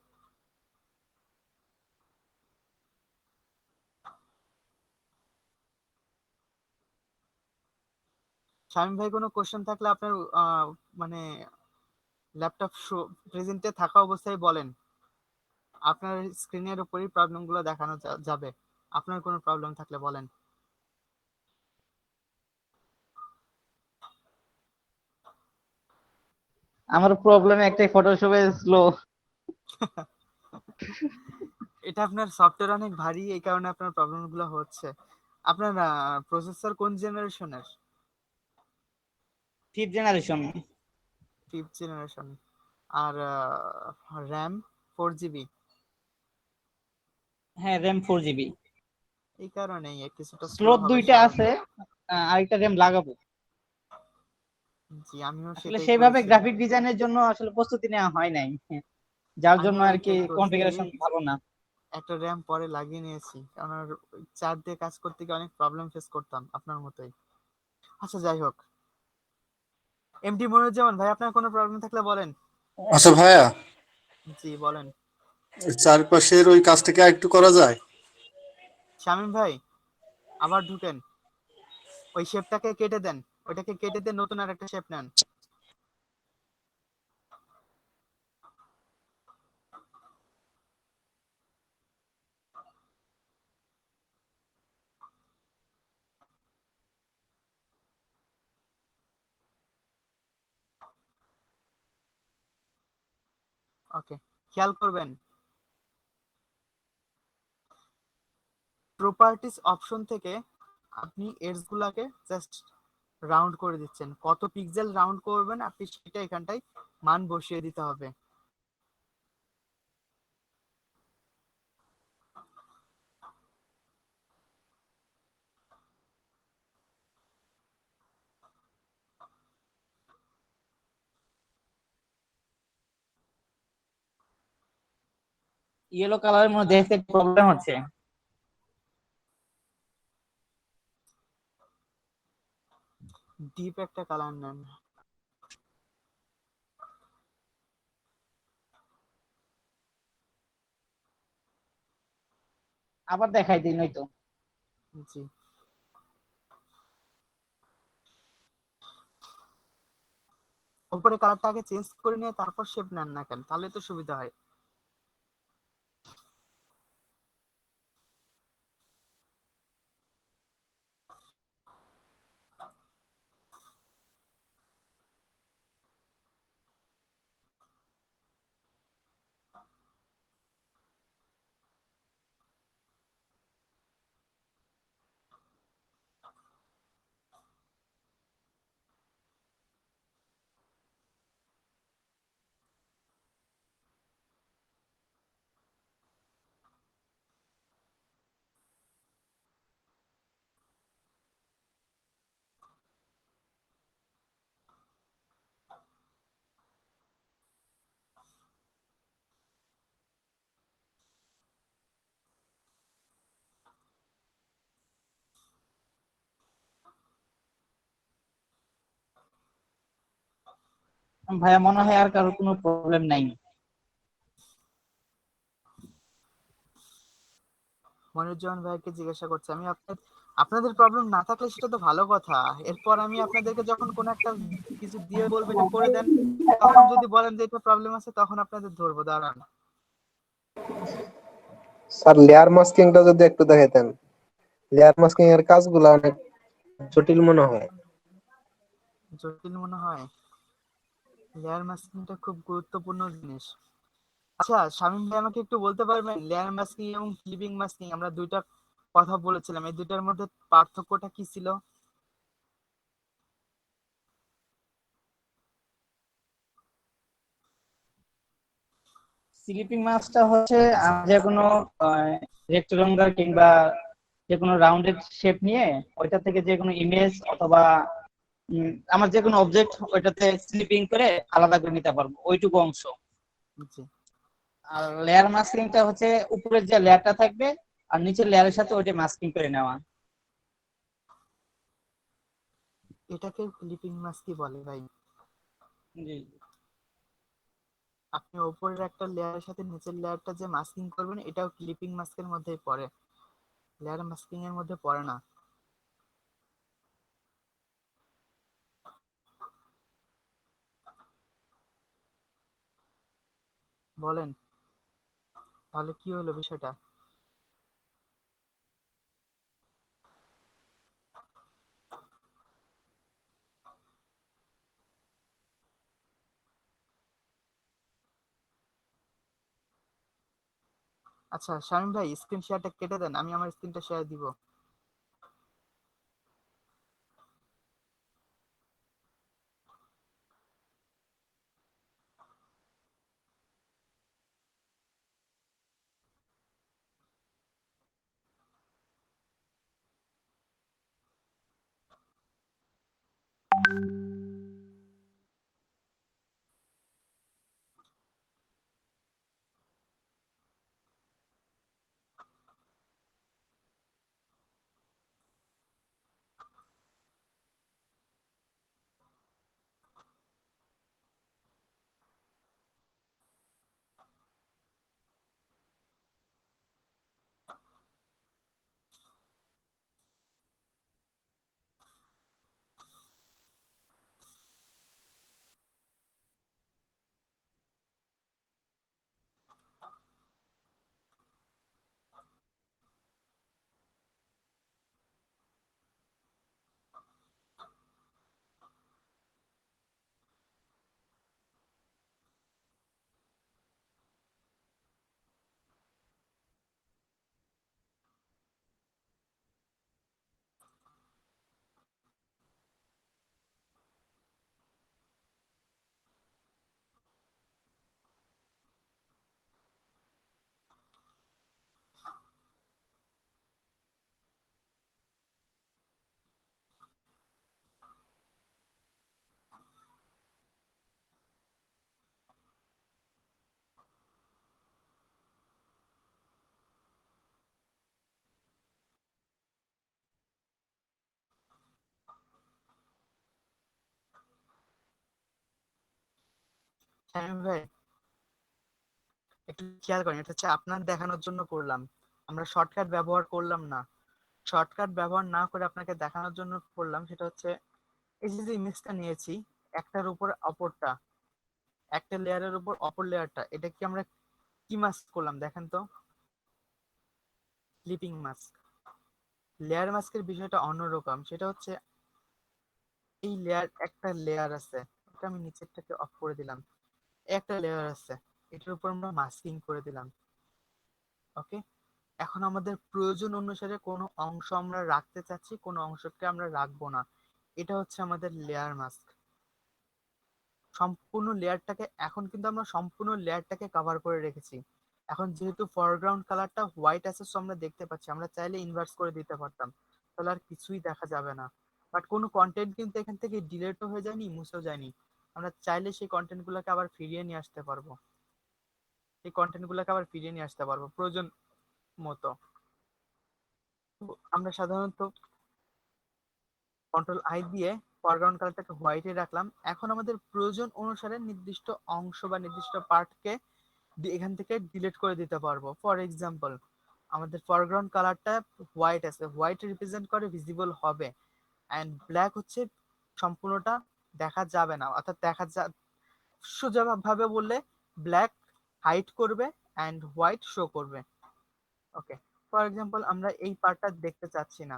শামীম ভাই, কোনো কোশ্চেন থাকলে আপনার মানে ল্যাপটপ প্রেজেন্টে থাকা অবস্থায় বলেন, আপনার স্ক্রিনের উপরই প্রবলেমগুলো দেখানো যাবে। আপনার কোনো প্রবলেম থাকলে বলেন। আমার প্রবলেম একটাই, ফটোশপে স্লো। এটা আপনার সফটওয়্যার অনেক ভারী, এই কারণে আপনার প্রবলেমগুলো হচ্ছে। আপনার প্রসেসর কোন জেনারেশনের? 5th generation. 5th generation. আর র্যাম 4 জিবি? হ্যাঁ, র্যাম 4 জিবি। এই কারণেই কিছুটা স্লো স্লোট হবে, 2টা আছে, স্বাভাবিক। আরেকটা র্যাম লাগাবো। জি, আমিও আসলে সেটাই সেইভাবে করেছি। গ্রাফিক ডিজাইনের জন্য আসলে প্রস্তুতি নেওয়া হয় নাই, যার জন্য আমিও আর কি এইটাই করছি, কনফিগারেশন ভালো না। একটা র্যাম পরে লাগিয়ে নিয়েছি, কারণ আর চার দিয়ে কাজ করতে গিয়ে অনেক প্রবলেম ফেস করতাম আপনার মতোই। আচ্ছা, যাই হোক, এমডি মনিরুজ্জামান ভাই, আপনার কোনো প্রবলেম থাকলে বলেন। আচ্ছা ভাইয়া, জি বলেন। চারপাশের ওই কাজটাকে একটু করা যায়? শামীম ভাই, আবার ঢুকেন, ওই শেপটাকে কেটে দেন, ওইটাকে কেটে দেন, নতুন আর একটা শেপ নেন। ওকে, খেয়াল করবেন, প্রপার্টিস অপশন থেকে আপনি এডজ গুলাকে জাস্ট রাউন্ড করে দিচ্ছেন। কত পিক্সেল রাউন্ড করবেন আপনি সেটা এখানটায় মান বসিয়ে দিতে হবে। ইয়েলো কালারের মধ্যে দেখতে প্রবলেম হচ্ছে। ডিপ একটা কালার নেন। আবার দেখাই দিই নয়তো। জি, উপরে কালারটা আগে চেঞ্জ করে নিয়ে তারপর শেপ নেন না কেন, তাহলে তো সুবিধা হয়। ভাইয়া মনে হয় আর কারোর কোনো প্রবলেম নাই। মনিরুজ্জামান ভাইকে জিজ্ঞাসা করছি আমি, আপনাদের প্রবলেম না থাকলে সেটা তো ভালো কথা। এরপর আমি আপনাদেরকে যখন কোনো একটা কিছু দিয়ে বলবো এটা করে দেন, তখন যদি বলেন যে এটা প্রবলেম আছে তখন আপনাদের ধরবো। দাঁড়ান, স্যার লেয়ার মাস্কিংটা যদি একটু দেখাইতেন, লেয়ার মাস্কিং এর কাজগুলো অনেক জটিল মনে হয়। জটিল মনে হয়? লেয়ার মাস্কিংটা খুব গুরুত্বপূর্ণ জিনিস। আচ্ছা শামীম ভাই, আমাকে একটু বলতে পারবেন লেয়ার মাস্কিং এবং ক্লিপিং মাস্কিং আমরা দুইটা কথা বলেছিলাম, এই দুইটার মধ্যে পার্থক্যটা কি ছিল? স্লিপিং মাস্কটা হচ্ছে যে কোনো রেক্টাঙ্গুলার কিংবা যে কোনো রাউন্ডেড শেপ নিয়ে ওইটা থেকে যে কোনো ইমেজ অথবা আমার যে কোনো অবজেক্ট ওইটাতে স্লিপিং করে আলাদা করে নিতে পারবো ওইটুকু অংশ। জি, আর লেয়ার মাস্কিংটা হচ্ছে উপরের যে লেয়ারটা থাকবে আর নিচের লেয়ারের সাথে ওইটা মাস্কিং করে নেওয়া। এটাকে ক্লিপিং মাস্কই বলে ভাই। জি। আপনি উপরের একটা লেয়ারের সাথে নিচের লেয়ারটা যে মাস্কিং করবেন এটাও ক্লিপিং মাস্কের মধ্যেই পড়ে, লেয়ার মাস্কিং এর মধ্যে পড়ে না। বলেন তাহলে কি হলো বিষয়টা? আচ্ছা শামীম ভাই, স্ক্রিন শেয়ারটা কেটে দেন, আমি আমার স্ক্রিনটা শেয়ার দিব। শামীম ভাই একটু খেয়াল করেন, এটা হচ্ছে আপনার দেখানোর জন্য করলাম, আমরা শর্টকাট ব্যবহার করলাম না। শর্টকাট ব্যবহার না করে আপনাকে দেখানোর জন্য করলাম। সেটা হচ্ছে এই যে ইমেজটা নিয়েছি, একটার উপর অপরটা, একটা লেয়ারের উপর অপর লেয়ারটা, এটা কি আমরা কি মাস্ক করলাম দেখেন তো? Sleeping mask. লেয়ার মাস্কের বিষয়টা অন্যরকম, সেটা হচ্ছে এই একটা লেয়ার আছে, এটা আমি নিচেরটাকে অফ করে দিলাম, একটা লেয়ার আছে, এটার উপর আমরা মাস্কিং করে দিলাম। ওকে, এখন আমাদের প্রয়োজন অনুসারে কোনো অংশ আমরা রাখতে চাচ্ছি, কোনো অংশকে আমরা রাখবো না, এটা হচ্ছে আমাদের লেয়ার মাস্ক। সম্পূর্ণ লেয়ারটাকে, এখন কিন্তু আমরা সম্পূর্ণ লেয়ারটাকে কভার করে রেখেছি। এখন যেহেতু ফরগ্রাউন্ড কালারটা হোয়াইট আছে, সো আমরা দেখতে পাচ্ছি, আমরা চাইলে ইনভার্স করে দিতে পারতাম, তাহলে আর কিছুই দেখা যাবে না। বাট কোনো কন্টেন্ট কিন্তু এখান থেকে ডিলেটও হয়ে যায়নি, মুছেও যায়নি, আমরা চাইলে সেই কন্টেন্ট গুলোকে আবার ফিরিয়ে নিয়ে আসতে পারবো, এই কন্টেন্ট গুলোকে আবার ফিরিয়ে নিয়ে আসতে পারবো প্রয়োজন মতো। তো আমরা সাধারণত কন্ট্রোল আই দিয়ে ফরগ্রাউন্ড কালারটাকে হোয়াইটে রাখলাম। এখন আমাদের প্রয়োজন অনুসারে নির্দিষ্ট অংশ বা নির্দিষ্ট পার্টকে এখান থেকে ডিলিট করে দিতে পারবো। ফর এক্সাম্পল, আমাদের ফরগ্রাউন্ড কালারটা হোয়াইট আছে, হোয়াইট রিপ্রেজেন্ট করে ভিজিবল হবে, অ্যান্ড ব্ল্যাক হচ্ছে সম্পূর্ণটা দেখা যাবে না, অর্থাৎ সোজা ভাবে বললে ব্ল্যাক হাইড করবে অ্যান্ড হোয়াইট শো করবে। ওকে, ফর এক্সাম্পল আমরা এই পার্টটা দেখতে চাচ্ছি না,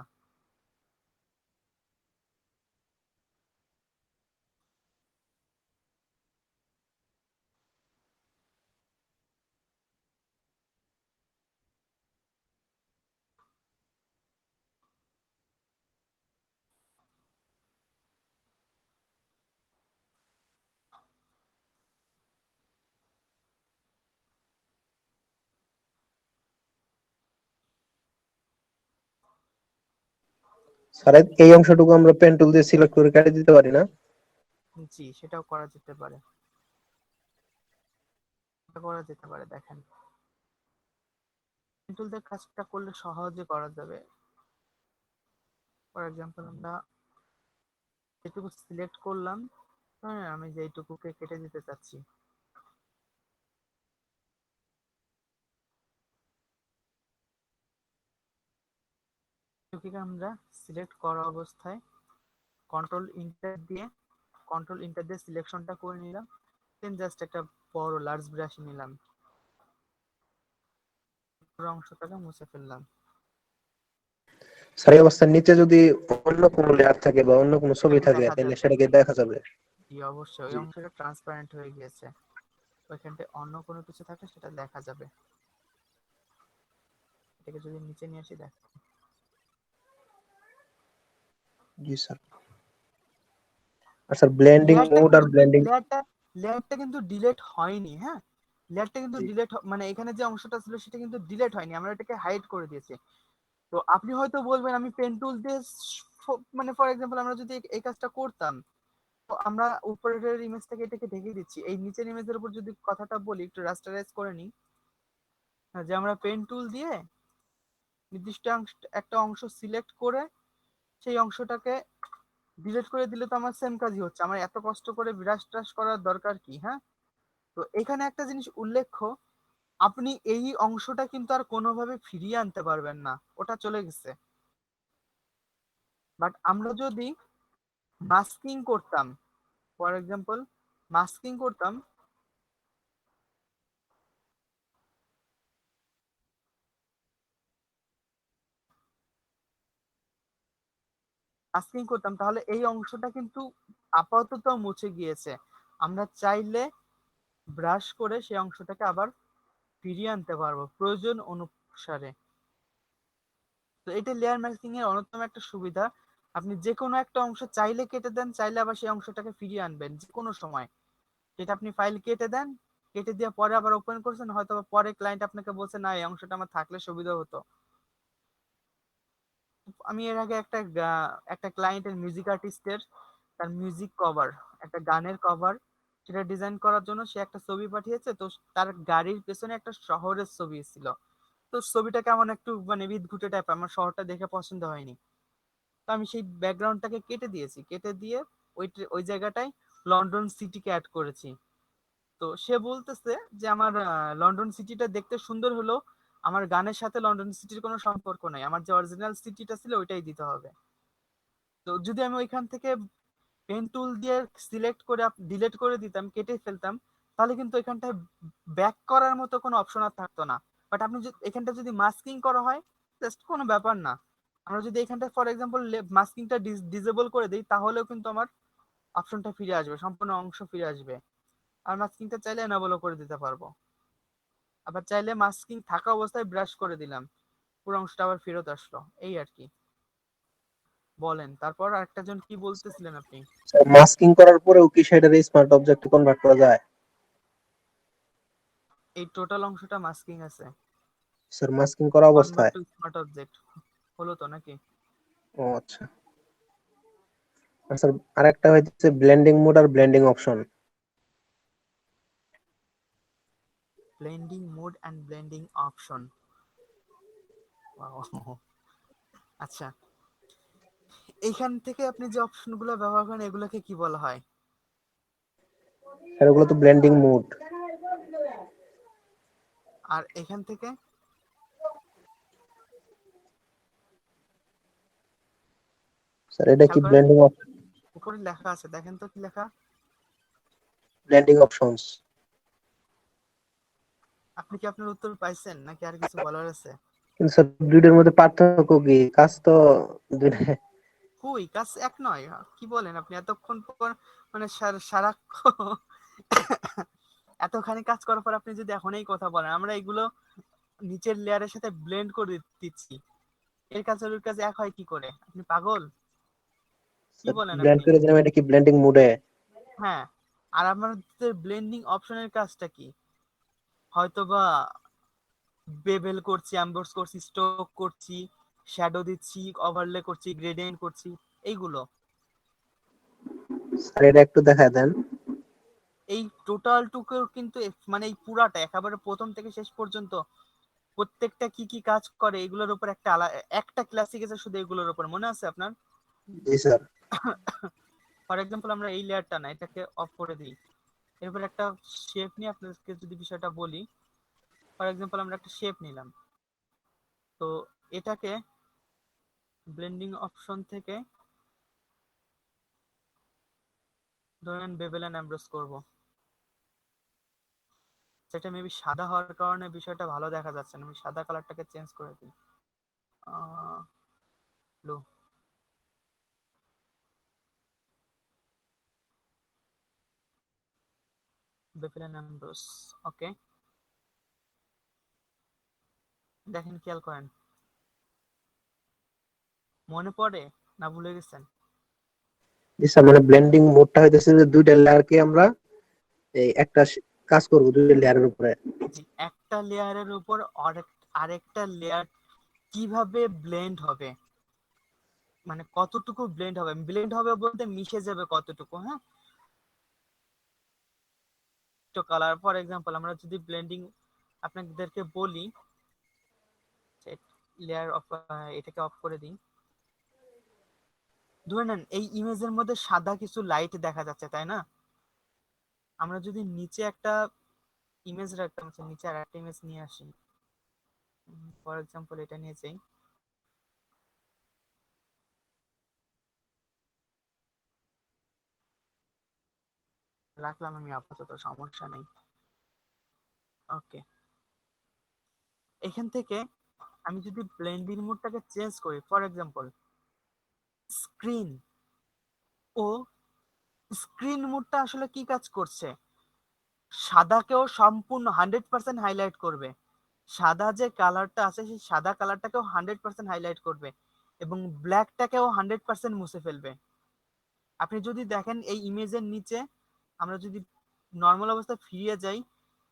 স্যার এই অংশটুকু আমরা পেন টুল দিয়ে সিলেক্ট করে কেটে দিতে পারি না? জি সেটাও করা যেতে পারে, এটা করা যেতে পারে। দেখেন টুল দিয়ে কাজটা করলে সহজে করা যাবে। ফর এক্সাম্পল আমরা যেটুকু সিলেক্ট করলাম, হ্যাঁ আমি যেটুকুকে কেটে দিতে চাচ্ছি, এটুকুকে আমরা সিলেক্ট করা অবস্থায় কন্ট্রোল ইন্টার দিয়ে সিলেকশনটা করে নিলাম, দেন জাস্ট একটা বড় লার্জ ব্রাশ নিলাম, পুরো অংশটাকে মুছে ফেললাম। স্যার এই অবস্থার নিচে যদি অন্য কোনো লেয়ার থাকে বা অন্য কোনো ছবি এটাকে থাকে দেখা তাহলে যাবে, সেটাকে দেখা যাবে? জি অবশ্যই ওই জি। অংশটা ট্রান্সপারেন্ট হয়ে গিয়েছে, ওইখানটায় অন্য কোনো কিছু থাকলে সেটা দেখা যাবে। এটাকে যদি নিচে নিয়ে আসি, দেখ জি স্যার। আর স্যার ব্লেন্ডিং লেয়ারটা মোড আর কিন্তু ব্লেন্ডিং। লেয়ারটা কিন্তু ডিলেট হয়নি, হ্যাঁ লেয়ারটা কিন্তু জি ডিলেট, মানে এখানে যে অংশটা ছিল সেটা কিন্তু ডিলেট হয়নি, আমরা এটাকে হাইড করে দিয়েছি। তো আপনি হয়তো বলবেন আমি পেন টুল দিয়ে মানে ফর এক্সাম্পল আমরা যদি এই কাজটা করতাম, তো আমরা উপরের ইমেজটাকে এটাকে ঢেকে দিচ্ছি, এই নিচের ইমেজের উপর যদি কথাটা বলি, একটু রাস্টারাইজ করে নিই, যে আমরা পেন টুল দিয়ে নির্দিষ্ট একটা অংশ সিলেক্ট করে সেই অংশটাকে ডিলিট করে দিলে তো আমার সেম কাজই হচ্ছে, আমার এত কষ্ট করে ব্রাশ ট্রাশ করার দরকার কি? হ্যাঁ, তো এখানে একটা জিনিস উল্লেখ্য, আপনি এই অংশটা কিন্তু আর কোনোভাবে ফিরিয়ে আনতে পারবেন না, ওটা চলে গেছে। বাট আমরা যদি মাস্কিং করতাম, ফর এক্সাম্পল মাস্কিং করতাম, তাহলে এই অংশটা কিন্তু আপাতত মুছে গিয়েছে, আমরা চাইলে ব্রাশ করে সেই অংশটাকে আবার ফিরিয়ে আনতে পারবো প্রয়োজন অনুসারে। তো এটা লেয়ার মাস্কিং এর অন্যতম একটা সুবিধা, আপনি যে কোনো একটা অংশ চাইলে কেটে দেন, চাইলে আবার সেই অংশটাকে ফিরিয়ে আনবেন যে কোনো সময়। যেটা আপনি ফাইল কেটে দেন, কেটে দিয়ে পরে আবার ওপেন করছেন, হয়তো পরে ক্লায়েন্ট আপনাকে বলছে না এই অংশটা আমার থাকলে সুবিধা হতো। আমি এর আগে একটা ক্লায়েন্টের মিউজিক আর্টিস্টের, তার মিউজিক কভার, একটা গানের কভার, সেটা ডিজাইন করার জন্য সে একটা ছবি পাঠিয়েছে, তো তার গাড়ির পেছনে একটা শহরের ছবি ছিল, তো ছবিটা কেমন একটু মানে বিদঘুটে টাইপ, আমার শহরটা দেখে পছন্দ হয়নি, তো আমি সেই ব্যাকগ্রাউন্ডটাকে কেটে দিয়েছি, কেটে দিয়ে ওই ওই জায়গাটায় লন্ডন সিটিকে অ্যাড করেছি। তো সে বলতেছে যে আমার লন্ডন সিটিটা দেখতে সুন্দর হলো, আমার গানের সাথে লন্ডন সিটির কোনো সম্পর্ক নাই, আমার যে অরিজিনাল সিটিটা ছিল ওইটাই দিতে হবে। তো যদি আমি ওইখান থেকে পেন টুল দিয়ে সিলেক্ট করে ডিলিট করে দিতাম, কেটে ফেলতাম, তাহলে কিন্তু এখানটায় ব্যাক করার মতো কোনো অপশন আর থাকতো না। বাট আপনি যদি এখানটা যদি মাস্কিং করা হয়, জাস্ট কোনো ব্যাপার না। আমরা যদি এখানটা ফর এক্সাম্পল মাস্কিংটা ডিসেবল করে দিই, তাহলেও কিন্তু আমার অপশনটা ফিরে আসবে, সম্পূর্ণ অংশ ফিরে আসবে। আর মাস্কিংটা চাইলে এনাবলও করে দিতে পারবো। আবার চাইলে মাস্কিং থাকা অবস্থায় ব্রাশ করে দিলাম, পুরো অংশটা আবার ফেরত আসলো, এই আর কি। বলেন তারপর আরেকটা জন কি বলতেছিলেন আপনি? মাস্কিং করার পরেও কি সেটার স্মার্ট অবজেক্টে কনভার্ট করা যায়? এই টোটাল অংশটা মাস্কিং আছে, স্যার মাস্কিং করা কনভার্ট অবস্থায়? টু স্মার্ট অবজেক্ট হলো তো নাকি? ও আচ্ছা। আর স্যার আরেকটা হচ্ছে ব্লেন্ডিং মোড আর blending option. Blending mode and blending option, আচ্ছা। এইখান থেকে আপনি যে অপশনগুলো ব্যবহার করেন এগুলোকে কি বলা হয়? স্যার ওগুলো তো ব্লেন্ডিং মোড। আর এখান থেকে স্যার এটা খেয়াল কি করেন, ব্লেন্ডিং উপরে লেখা আছে, দেখেন তো কি লেখা। Blending options. আপনি কি আপনার উত্তর পাইছেন নাকি আর কিছু বলার আছে? কিন্তু স্যার দুইটার মধ্যে পার্থক্য কি? কাজ তো দুইটা। কই কাজ এক নয়, কি বলেন আপনি? এতক্ষণ পর মানে সারাক্ষণ এতখানি কাজ করার পর আপনি যদি এখন এই কথা বলেন, আমরা এগুলো নিচের লেয়ারের সাথে ব্লেন্ড করে দিচ্ছি, এর কাজ আর ওর কাজ এক হয় কি করে? আপনি পাগল, কি বলেন ব্লেন্ড আপনি? করে দিলাম, এটা কি ব্লেন্ডিং মোডে? হ্যাঁ। আর আমাদের ব্লেন্ডিং অপশনের কাজটা কি? হয়তোবা বেভেল করছি, অ্যাম্বোস করছি, স্ট্রোক করছি, শ্যাডো দিচ্ছি, ওভারলে করছি, গ্রেডিয়েন্ট করছি, এইগুলো। স্যার এটা একটু দেখায় দেন। এই টোটাল টুকু কিন্তু মানে এই পুরাটা একেবারে প্রথম থেকে শেষ পর্যন্ত প্রত্যেকটা কি কি কাজ করে এগুলোর উপর একটা একটা ক্লাসিক আছে শুধু এগুলোর উপর, মনে আছে আপনার? জি স্যার। ফর এক্সাম্পল আমরা এই লেয়ারটা না, এটাকে অফ করে দিই, এরপর একটা শেপ নিয়ে আপনাদেরকে যদি বিষয়টা বলি। ফর এক্সাম্পল আমরা একটা শেপ নিলাম, তো এটাকে ব্লেন্ডিং অপশন থেকে ধরেন বেভেল এন্ড এমব্রস করব, সেটা মেবি সাদা হওয়ার কারণে বিষয়টা ভালো দেখা যাচ্ছে না, আমি সাদা কালারটাকে চেঞ্জ করে দিই, ব্লু। বেভেল এন্ড এমব্রস, ওকে। দেখেন খেয়াল করেন, মনে পড়ে না ভুলে গেছেন? জি স্যার, মানে ব্লেন্ডিং মোডটা হইতেছে যে দুইটা লেয়ারকে আমরা এই একটা কাজ করব দুইটা লেয়ারের উপরে। জি, একটা লেয়ারের উপর আরেকটা লেয়ার কিভাবে ব্লেন্ড হবে, মানে কতটুকু ব্লেন্ড হবে, ব্লেন্ড হবে বলতে মিশে যাবে কতটুকু, হ্যাঁ। তো কালার ফর এক্সাম্পল আমরা যদি ব্লেন্ডিং আপনাদেরকে বলি, লেয়ার অফ, এটাকে অফ করে দিই। ধরে নেন এই ইমেজের মধ্যে সাদা কিছু লাইট দেখা যাচ্ছে, তাই না? আমরা যদি নিচে একটা ইমেজ রাখতাম, নিচে আর একটা ইমেজ নিয়ে আসি, ফর এক্সাম্পল এটা নিয়ে যাই, রাখলাম আমি আপাতত, সমস্যা নেই, ওকে। এখান থেকে আমি যদি ব্লেন্ডিং মোডটাকে চেঞ্জ করি, ফর এক্সাম্পল স্ক্রিন, ও স্ক্রিন মোডটা আসলে কি কাজ করছে, সাদাকেও সম্পূর্ণ 100% হাইলাইট করবে, সাদা যে কালারটা আছে সেই সাদা কালারটাকেও 100% হাইলাইট করবে, এবং ব্ল্যাকটাকেও 100% মুছে ফেলবে। আপনি যদি দেখেন এই ইমেজের নিচে, আমরা যদি নর্মাল অবস্থায় ফিরে যাই,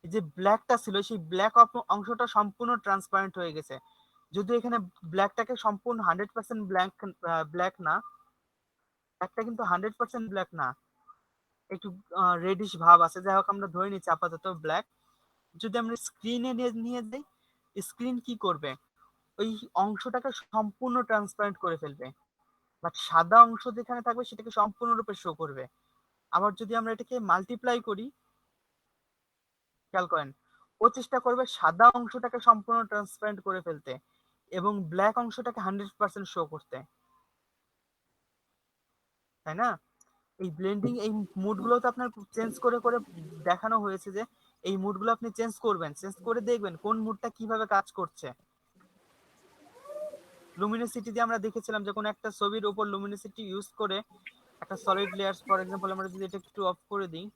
এই যে ব্ল্যাকটা ছিল সেই ব্ল্যাক অংশটা সম্পূর্ণ ট্রান্সপারেন্ট হয়ে গেছে। যদিও এখানে ব্ল্যাকটাকে সম্পূর্ণ 100% ব্ল্যাক, ব্ল্যাক না, ব্ল্যাকটা কিন্তু 100% ব্ল্যাক না, একটু রেডিশ ভাব আছে, যাই হোক আমরা ধরে নিচ্ছি আপাতত ব্ল্যাক। যদি আমরা স্ক্রিনে নিয়ে যাই, স্ক্রিন কি করবে, ওই অংশটাকে সম্পূর্ণ ট্রান্সপারেন্ট করে ফেলবে, বাট সাদা অংশ যেখানে থাকবে সেটাকে সম্পূর্ণরূপে শো করবে। আবার যদি আমরা এটাকে মাল্টিপ্লাই করি, খেয়াল করেন, ও চেষ্টা করবে সাদা অংশটাকে সম্পূর্ণ ট্রান্সপারেন্ট করে ফেলতে এবং ব্ল্যাক অংশটাকে 100% শো করতে, তাই না? এই ব্লেন্ডিং এই মুড গুলো তো আপনার চেঞ্জ করে করে দেখানো হয়েছে যে এই মুড গুলো আপনি চেঞ্জ করবেন, চেঞ্জ করে দেখবেন কোন মুডটা কিভাবে কাজ করছে। লুমিনোসিটি দিয়ে আমরা দেখেছিলাম যে কোনো একটা ছবির উপর লুমিনোসিটি ইউজ করে একটা সলিড লেয়ার, ফর এক্সাম্পল আমরা যদি এটা একটু অফ করে দিই,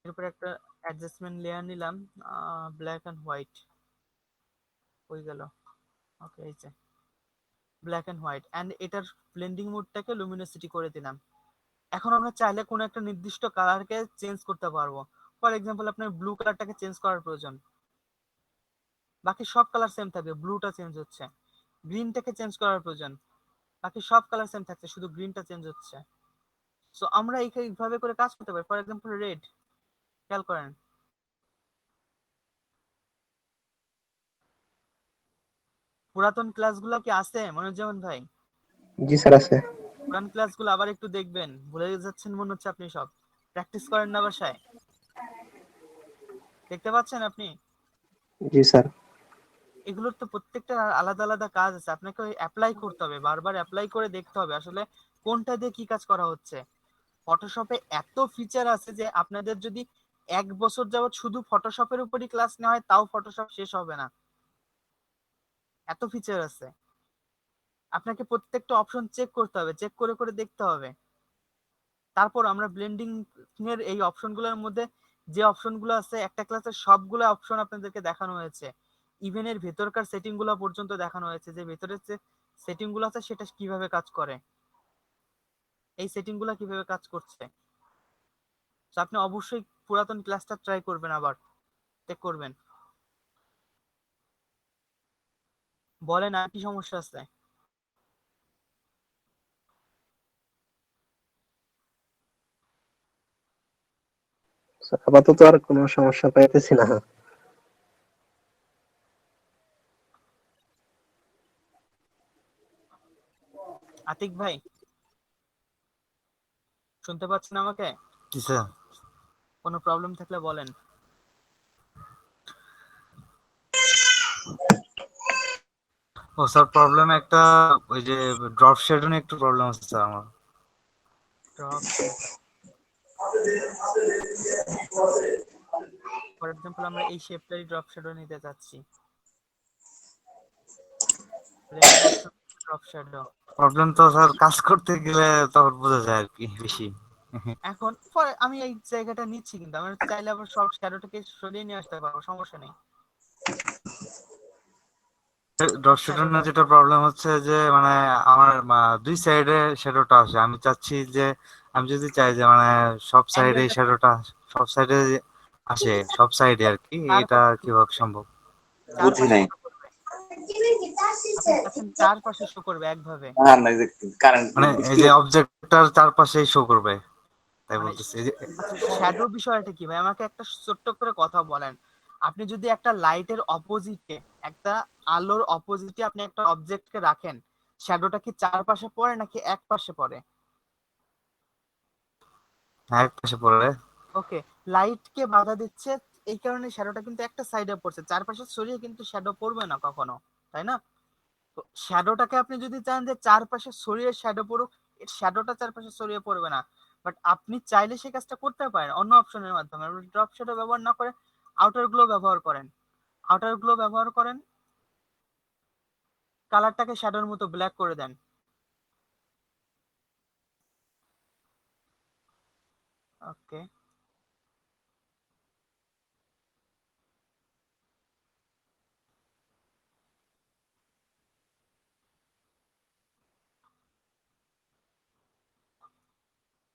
এর উপরে একটা অ্যাডজাস্টমেন্ট লেয়ার নিলাম, ব্ল্যাক এন্ড হোয়াইট হয়ে গেল। ওকে, এই যে ব্ল্যাক এন্ড হোয়াইট, এন্ড এটার ব্লেন্ডিং মোডটাকে লুমিনোসিটি করে দিলাম। এখন আমরা চাইলে কোনো একটা নির্দিষ্ট কালারকে চেঞ্জ করতে পারবো। ফর এক্সাম্পল আপনার ব্লু কালারটাকে চেঞ্জ করার প্রয়োজন, বাকি সব কালার সেম থাকবে, ব্লুটা চেঞ্জ হচ্ছে। গ্রিনটাকে চেঞ্জ করার প্রয়োজন, বাকি সব কালার সেম থাকছে, শুধু গ্রিনটা চেঞ্জ হচ্ছে। সো আমরা এইভাবে করে কাজ করতে পারি। ফর এক্সাম্পল রেড, খেয়াল করেন পুরাতন ক্লাসগুলো কি আছে মনোজমন ভাই? জি স্যার আছে। পুরান ক্লাসগুলো আবার একটু দেখবেন, ভুলে যাচ্ছেন মনে হচ্ছে আপনি, সব প্র্যাকটিস করেন না বাসায়? দেখতে পাচ্ছেন আপনি? জি স্যার। এগুলোর তো প্রত্যেকটা আলাদা আলাদা কাজ আছে, আপনাকে অ্যাপ্লাই করতে হবে, বারবার অ্যাপ্লাই করে দেখতে হবে আসলে কোনটা দিয়ে কি কাজ করা হচ্ছে। ফটোশপে এত ফিচার আছে যে আপনাদের যদি 1 বছর যাবত শুধু ফটোশপের উপরই ক্লাস নেওয়া হয় তাও ফটোশপ শেষ হবে না, এত ফিচার আছে। আপনাকে প্রত্যেকটা অপশন চেক করতে হবে, চেক করে করে দেখতে হবে। তারপর আমরা ব্লেন্ডিং এর এই অপশনগুলোর মধ্যে যে অপশনগুলো আছে একটা ক্লাসের সবগুলো অপশন আপনাদেরকে দেখানো হয়েছে, ইভেন এর ভেতরকার সেটিং গুলো পর্যন্ত দেখানো হয়েছে যে ভেতরের যে সেটিং গুলো আছে সেটা কিভাবে কাজ করে, এই সেটিং গুলো কিভাবে কাজ করছে। তো আপনি অবশ্যই পুরাতন ক্লাসটা ট্রাই করবেন, আবার চেক করবেন। বলেন আর কি সমস্যা আছে? স্যার, আপাতত আর কোনো সমস্যা পাইতেছি না। আতিক ভাই, শুনতে পাচ্ছেন আমাকে? জি স্যার। কোনো প্রবলেম থাকলে বলেন। ও স্যার, প্রবলেম একটা, ওই যে ড্রপ শেডো নিয়ে একটু প্রবলেম আছে স্যার আমার। ড্রপ শ্যাডো, ফর এক্সাম্পল আমরা এই শেপটারই ড্রপ শ্যাডো নিতে চাচ্ছি, blending option, drop shadow. Problem তো স্যার কাজ করতে গেলে তখন বোঝা যায় আর কি বেশি। এখন আমি এই জায়গাটা নিচ্ছি, কিন্তু আমরা চাইলে আবার সব শ্যাডোটাকে সরিয়ে নিয়ে আসতে পারবো, সমস্যা নেই। ড্রপ শেডো শ্যাডোটা নিয়ে যেটা প্রবলেম হচ্ছে যে মানে আমার দুই সাইডে শ্যাডোটা আসে, আমি চাচ্ছি যে আমি যদি চাই যে মানে সব সাইডে অ্যাঙ্গেলটা শ্যাডোটা, সব সাইডে আসে, সব সাইডে আর কি, এটা চারপাশে শো কিভাবে করবে, সম্ভব? বুঝি চারপাশে নাই। শো করবে। আপনি চাচ্ছেন চারপাশে শো করবে একভাবে, আর না, যে কারেন্ট মানে এই যে অবজেক্টটার চারপাশেই শো করবে, তাই মানে বলতেছি। এই যে আচ্ছা শ্যাডো বিষয়টা কি ভাই, আমাকে একটা ছোট্ট করে কথা বলেন। আপনি যদি একটা লাইটের অপোজিটে, একটা আলোর অপোজিটে আপনি একটা অবজেক্টকে রাখেন, শ্যাডোটা কি চারপাশে পড়ে নাকি এক পাশে পড়ে? এক পাশে পড়ে। ওকে, লাইটকে বাধা দিচ্ছে, এই কারণে শ্যাডোটা কিন্তু একটা সাইডে পড়ছে, চারপাশে সরিয়ে কিন্তু শ্যাডো পড়বে না কখনো, তাই না? তো শ্যাডোটাকে আপনি যদি চান যে চারপাশে সরিয়ে শ্যাডো পড়ুক, এর শ্যাডোটা চারপাশে সরিয়ে পড়বে না। বাট আপনি চাইলে সেই কাজটা করতে পারেন অন্য অপশনের মাধ্যমে। ড্রপ শ্যাডো ব্যবহার না করে আউটার গ্লো ব্যবহার করেন, আউটার গ্লো ব্যবহার করেন, কালারটাকে শ্যাডোর মতো ব্ল্যাক করে দেন। ওকে,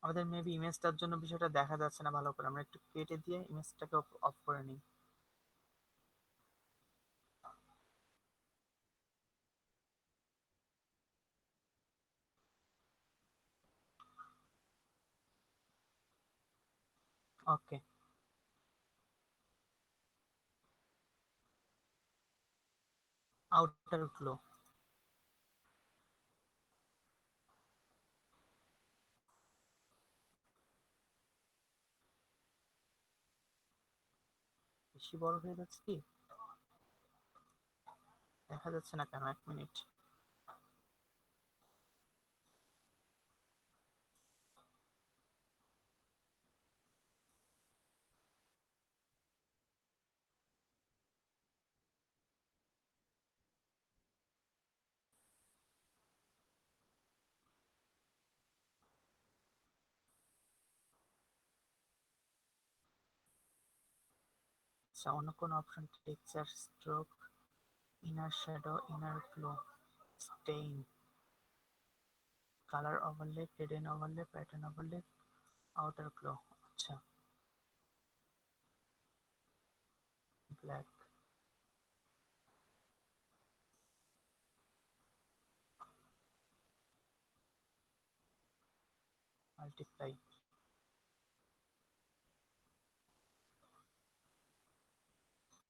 আমাদের মেবি ইমেজটার জন্য বিষয়টা দেখা যাচ্ছে না ভালো করে, আমরা একটু কেটে দিয়ে ইমেজটাকে অফ করে নিই। ওকে, আউটার গ্লো, বেশি বড় হয়ে যাচ্ছে কি, দেখা যাচ্ছে না কেন, 1 মিনিট। আচ্ছা, অন্য কোন option, texture, stroke, inner shadow, inner glow, satin, colour overlay, gradient overlay, pattern overlay, outer glow. আচ্ছা, ব্ল্যাক, মাল্টিপ্লাই।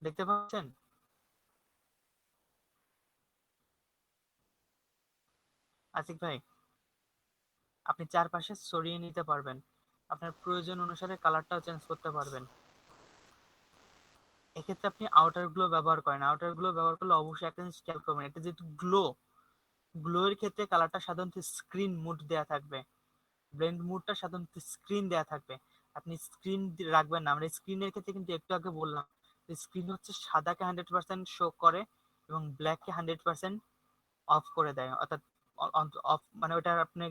দেখতে পাচ্ছেন? আসিফ ভাই, আপনি চারপাশে সরিয়ে নিতে পারবেন, আপনার প্রয়োজন অনুসারে কালারটাও চেঞ্জ করতে পারবেন। এক্ষেত্রে আপনি আউটার গ্লো ব্যবহার করেন, আউটার গ্লো ব্যবহার করলে অবশ্যই একটা জিনিস খেয়াল করবেন, এটা যেহেতু গ্লো, গ্লো এর ক্ষেত্রে কালারটা সাধারণত স্ক্রিন মুড দেয়া থাকবে, ব্লেন্ড মুডটা সাধারণত স্ক্রিন দেয়া থাকবে। আপনি স্ক্রিন রাখবেন না, আমরা স্ক্রিনের ক্ষেত্রে কিন্তু একটু আগে বললাম স্ক্রিন হচ্ছে সাদাকে 100% শো করে এবং ব্ল্যাককে 100% অফ করে দেয়, অর্থাৎ অফ মানে ওটা আপনি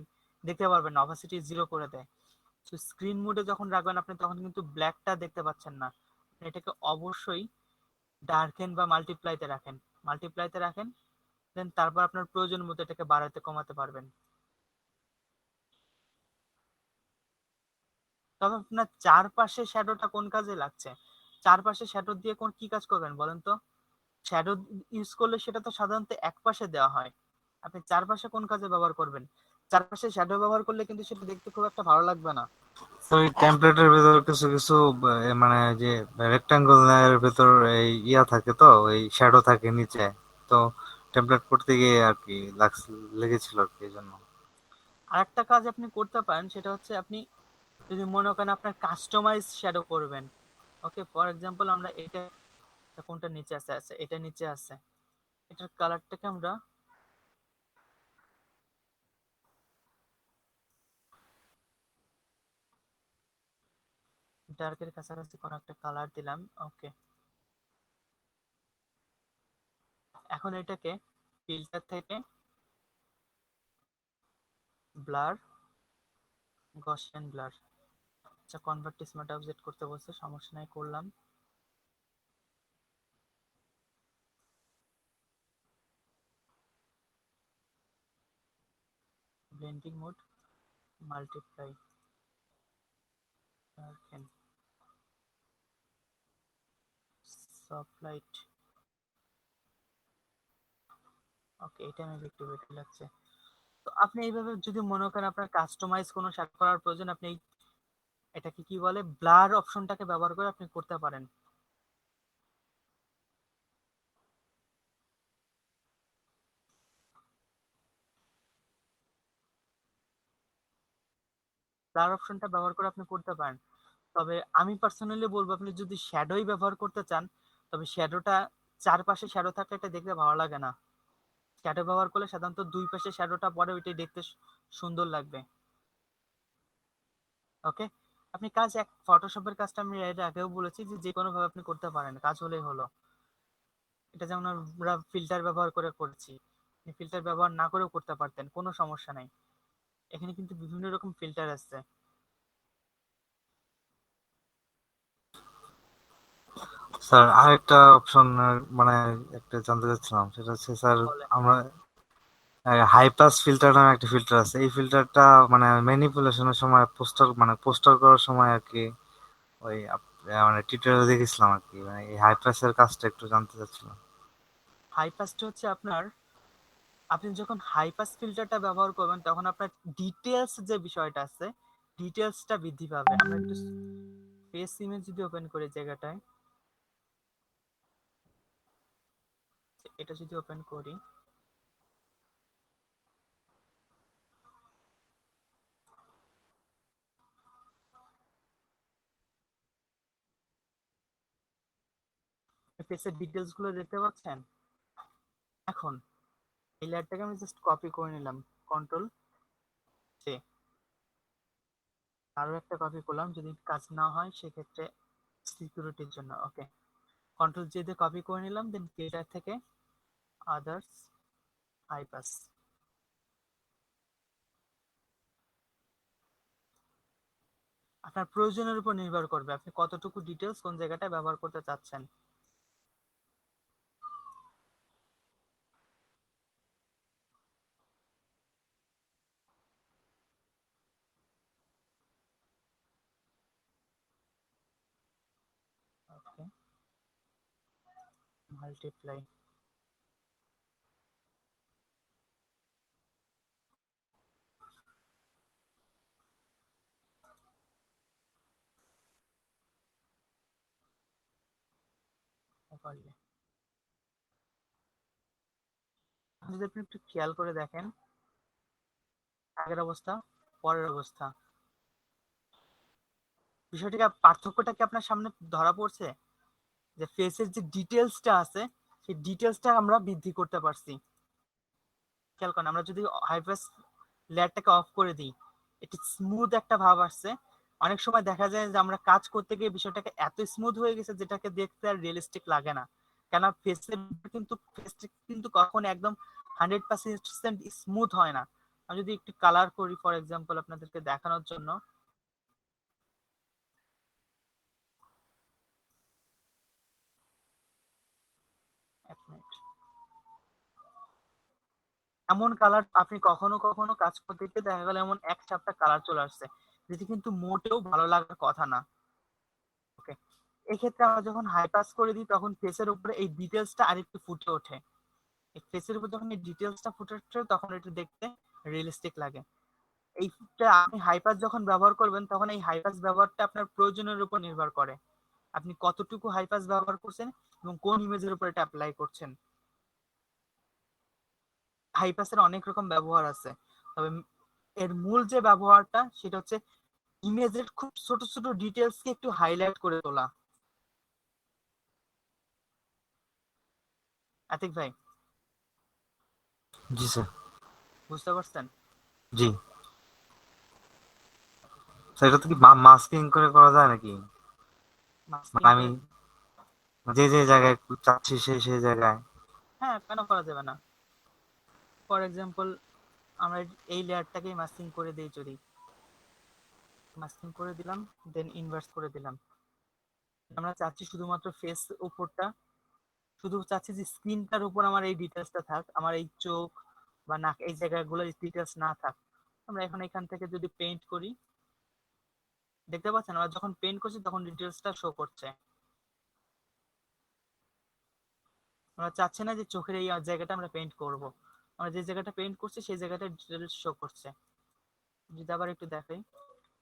দেখতে পারবেন না, অপাসিটি 0 করে দেয়। তো স্ক্রিন মোডে যখন রাখবেন আপনি তখন কিন্তু ব্ল্যাকটা দেখতে পাচ্ছেন না, আপনি এটাকে অবশ্যই ডার্কেন বা মাল্টিপ্লাইতে রাখেন, মাল্টিপ্লাইতে রাখেন, দেন তারপর আপনার প্রয়োজন মতো এটাকে বাড়াতে কমাতে পারবেন। তবে আপনার চারপাশে শ্যাডোটা কোন কাজে লাগছে, চারপাশে শ্যাডো দিয়ে কোন কি কাজ করবেন বলেন তো? শ্যাডো ইউজ করলে সেটা তো সাধারণত এক পাশে দেওয়া হয়, আপনি চারপাশে কোন কাজে ব্যবহার করবেন? চারপাশে শ্যাডো ব্যবহার করলে কিন্তু সেটা দেখতে খুব একটা ভালো লাগবে না। তো এই টেমপ্লেটের ভেতর কিছু কিছু মানে যে রেক্টাঙ্গলের ভেতর এই ইয়া থাকে, তো এই শ্যাডো থাকে নিচে, তো টেমপ্লেট করতে গিয়ে আর কি লেগেছিল আর কি, এই জন্য। আরেকটা কাজ আপনি করতে পারেন, সেটা হচ্ছে আপনি যদি মনে করেন আপনার কাস্টমাইজ শ্যাডো করবেন, ওকে, ফর এক্সাম্পল আমরা এটা, কোনটা নিচে আছে, আছে এটা নিচে আছে, এটার কালারটাকে আমরা ডার্কের কাছাকাছি কোনো একটা কালার দিলাম, ওকে। এখন এটাকে ফিল্টার থেকে ব্লার, গসিয়ান ব্লার, আচ্ছা কনভার্ট টু স্মার্ট অবজেক্ট করতে বলছে, সমস্যা নাই, করলাম। Blending mode, multiply, darken, soft light, okay, এটা মেবি একটু বেটার লাগছে। তো আপনি এইভাবে যদি মনে করেন আপনার কাস্টমাইজ কোনো শ্যাডো করার প্রয়োজন, আপনি এটাকে কি বলে ব্লার অপশনটাকে ব্যবহার করে আপনি করতে পারেন। ব্লার অপশনটা ব্যবহার করে আপনি করতে পারেন। তবে আমি পার্সোনালি বলবো আপনি যদি শ্যাডোই ব্যবহার করতে চান, তবে শ্যাডোটা চারপাশে শ্যাডো থাকলে এটা দেখতে ভালো লাগে না, শ্যাডো ব্যবহার করলে সাধারণত দুই পাশে শ্যাডোটা পড়ে, ওইটাই দেখতে সুন্দর লাগবে। ওকে, আপনি কাজ এক ফটোশপের কাজটা আমি এর আগেও বলেছি যে যে কোনো ভাবে আপনি করতে পারেন, কাজ হলেই হলো। এটা যেমন আমরা ফিল্টার ব্যবহার করে করছি, ফিল্টার ব্যবহার না করেও করতে পারতেন, কোনো সমস্যা নাই, এখানে কিন্তু বিভিন্ন রকম ফিল্টার আছে। স্যার আরেকটা অপশন, মানে একটা জানতে চাচ্ছিলাম, সেটা হচ্ছে স্যার বলেন। আমরা হাই পাস ফিল্টার নামে একটা ফিল্টার আছে, এই ফিল্টারটা মানে ম্যানিপুলেশনের সময় পোস্টার করার সময় আর কি, ওই মানে টিউটোরিয়াল দেখেছিলাম আর কি, মানে এই হাই পাসের কাজটা একটু জানতে চাচ্ছিলাম। হাই পাসটা হচ্ছে আপনার, আপনি যখন হাই পাস ফিল্টারটা ব্যবহার করবেন তখন আপনার ডিটেলস যে বিষয়টা আছে, ডিটেলসটা বৃদ্ধি পাবে। আমরা একটু ফেস ইমেজ যদি ওপেন করি জায়গাটায়, এটা যদি ওপেন করি, ফেসের ডিটেলস গুলো দেখতে পাচ্ছেন। এখন এই লেয়ারটাকে আমি জাস্ট কপি করে নিলাম, কন্ট্রোল সে, আরো একটা কপি করলাম, যদি কাজ না হয় সেক্ষেত্রে সিকিউরিটির জন্য। ওকে, কন্ট্রোল জে দিয়ে কপি করে নিলাম, দেন ক্রিয়েটার থেকে আদার্স হাইপাস। আপনার প্রয়োজনের উপর নির্ভর করবে আপনি কতটুকু ডিটেলস কোন জায়গাটা ব্যবহার করতে চাচ্ছেন। ওকে, মাল্টিপ্লাই, যদি আপনি একটু খেয়াল করে দেখেন আগের অবস্থা পরের অবস্থা, বিষয়টি পার্থক্যটা কি আপনার সামনে ধরা পড়ছে? যে ফেসের যে ডিটেলসটা আছে সেই ডিটেলসটা আমরা বৃদ্ধি করতে পারছি। খেয়াল করেন, আমরা যদি হাইপাস লেয়ারটাকে অফ করে দিই, একটি স্মুথ একটা ভাব আসছে। অনেক সময় দেখা যায় যে আমরা কাজ করতে গিয়ে বিষয়টাকে এত স্মুথ হয়ে গেছে যেটাকে দেখতে আর রিয়েলিস্টিক লাগে না। কেন ফেসের কিন্তু ফেসটা কিন্তু কখনো একদম 100% স্মুথ হয় না। আমি যদি একটু কালার করি ফর এক্সাম্পল আপনাদেরকে দেখানোর জন্য, এক মিনিট, এমন কালার আপনি কখনো কখনো কাজ করতে গিয়ে দেখা গেল এমন এক চাপটা কালার চলে আসছে, যেটি কিন্তু মোটেও ভালো লাগার কথা না। ওকে, এক্ষেত্রে আমরা যখন হাই পাস করে দিই তখন ফেসের উপরে এই ডিটেলসটা আরেকটু ফুটে ওঠে। এই ফেসের উপর যখন এই ডিটেলসটা ফুটে ওঠে তখন এটা দেখতে রিয়েলিস্টিক লাগে। এইটা আপনি হাই পাস যখন ব্যবহার করবেন তখন এই হাই পাস ব্যবহারটা আপনার প্রয়োজনের উপর নির্ভর করে, আপনি কতটুকু হাই পাস ব্যবহার করছেন এবং কোন ইমেজের উপর এটা অ্যাপ্লাই করছেন। হাই পাসের অনেক রকম ব্যবহার আছে, তবে এর মূল যে ব্যবহারটা সেটা হচ্ছে ইমেজের খুব ছোট ছোট ডিটেলস কে একটু হাইলাইট করে তোলা। আতিক ভাই, জি স্যার। বুঝতে পারছেন? জি স্যার, এটা তো কি মাস্কিং করে করা যায় নাকি? মাস্কিং মানে আমি করে, যে যে জায়গায় চাচ্ছি সেই সেই জায়গায়। হ্যাঁ কেন করা যাবে না। ফর এক্সাম্পল আমরা এই লেয়ারটাকেই মাস্কিং করে দিই, যদি মাস্কিং করে দিলাম দেন ইনভার্স করে দিলাম, আমরা চাচ্ছি শুধুমাত্র ফেস উপরটা, শুধু চাচ্ছি যে স্ক্রিনটার উপর আমার এই ডিটেলসটা থাক, আমার এই চোখ বা নাক এই জায়গাগুলো ডিটেলস না থাক। আমরা এখন এখান থেকে যদি পেইন্ট করি, দেখতে পাচ্ছেন আমরা যখন পেইন্ট করছি তখন ডিটেলসটা শো করছে। আমরা চাচ্ছি না যে চোখের এই জায়গাটা আমরা পেইন্ট করব, আমরা যে জায়গাটা পেইন্ট করছি সেই জায়গাটা ডিটেলস শো করছে। যদি আবার একটু দেখাই,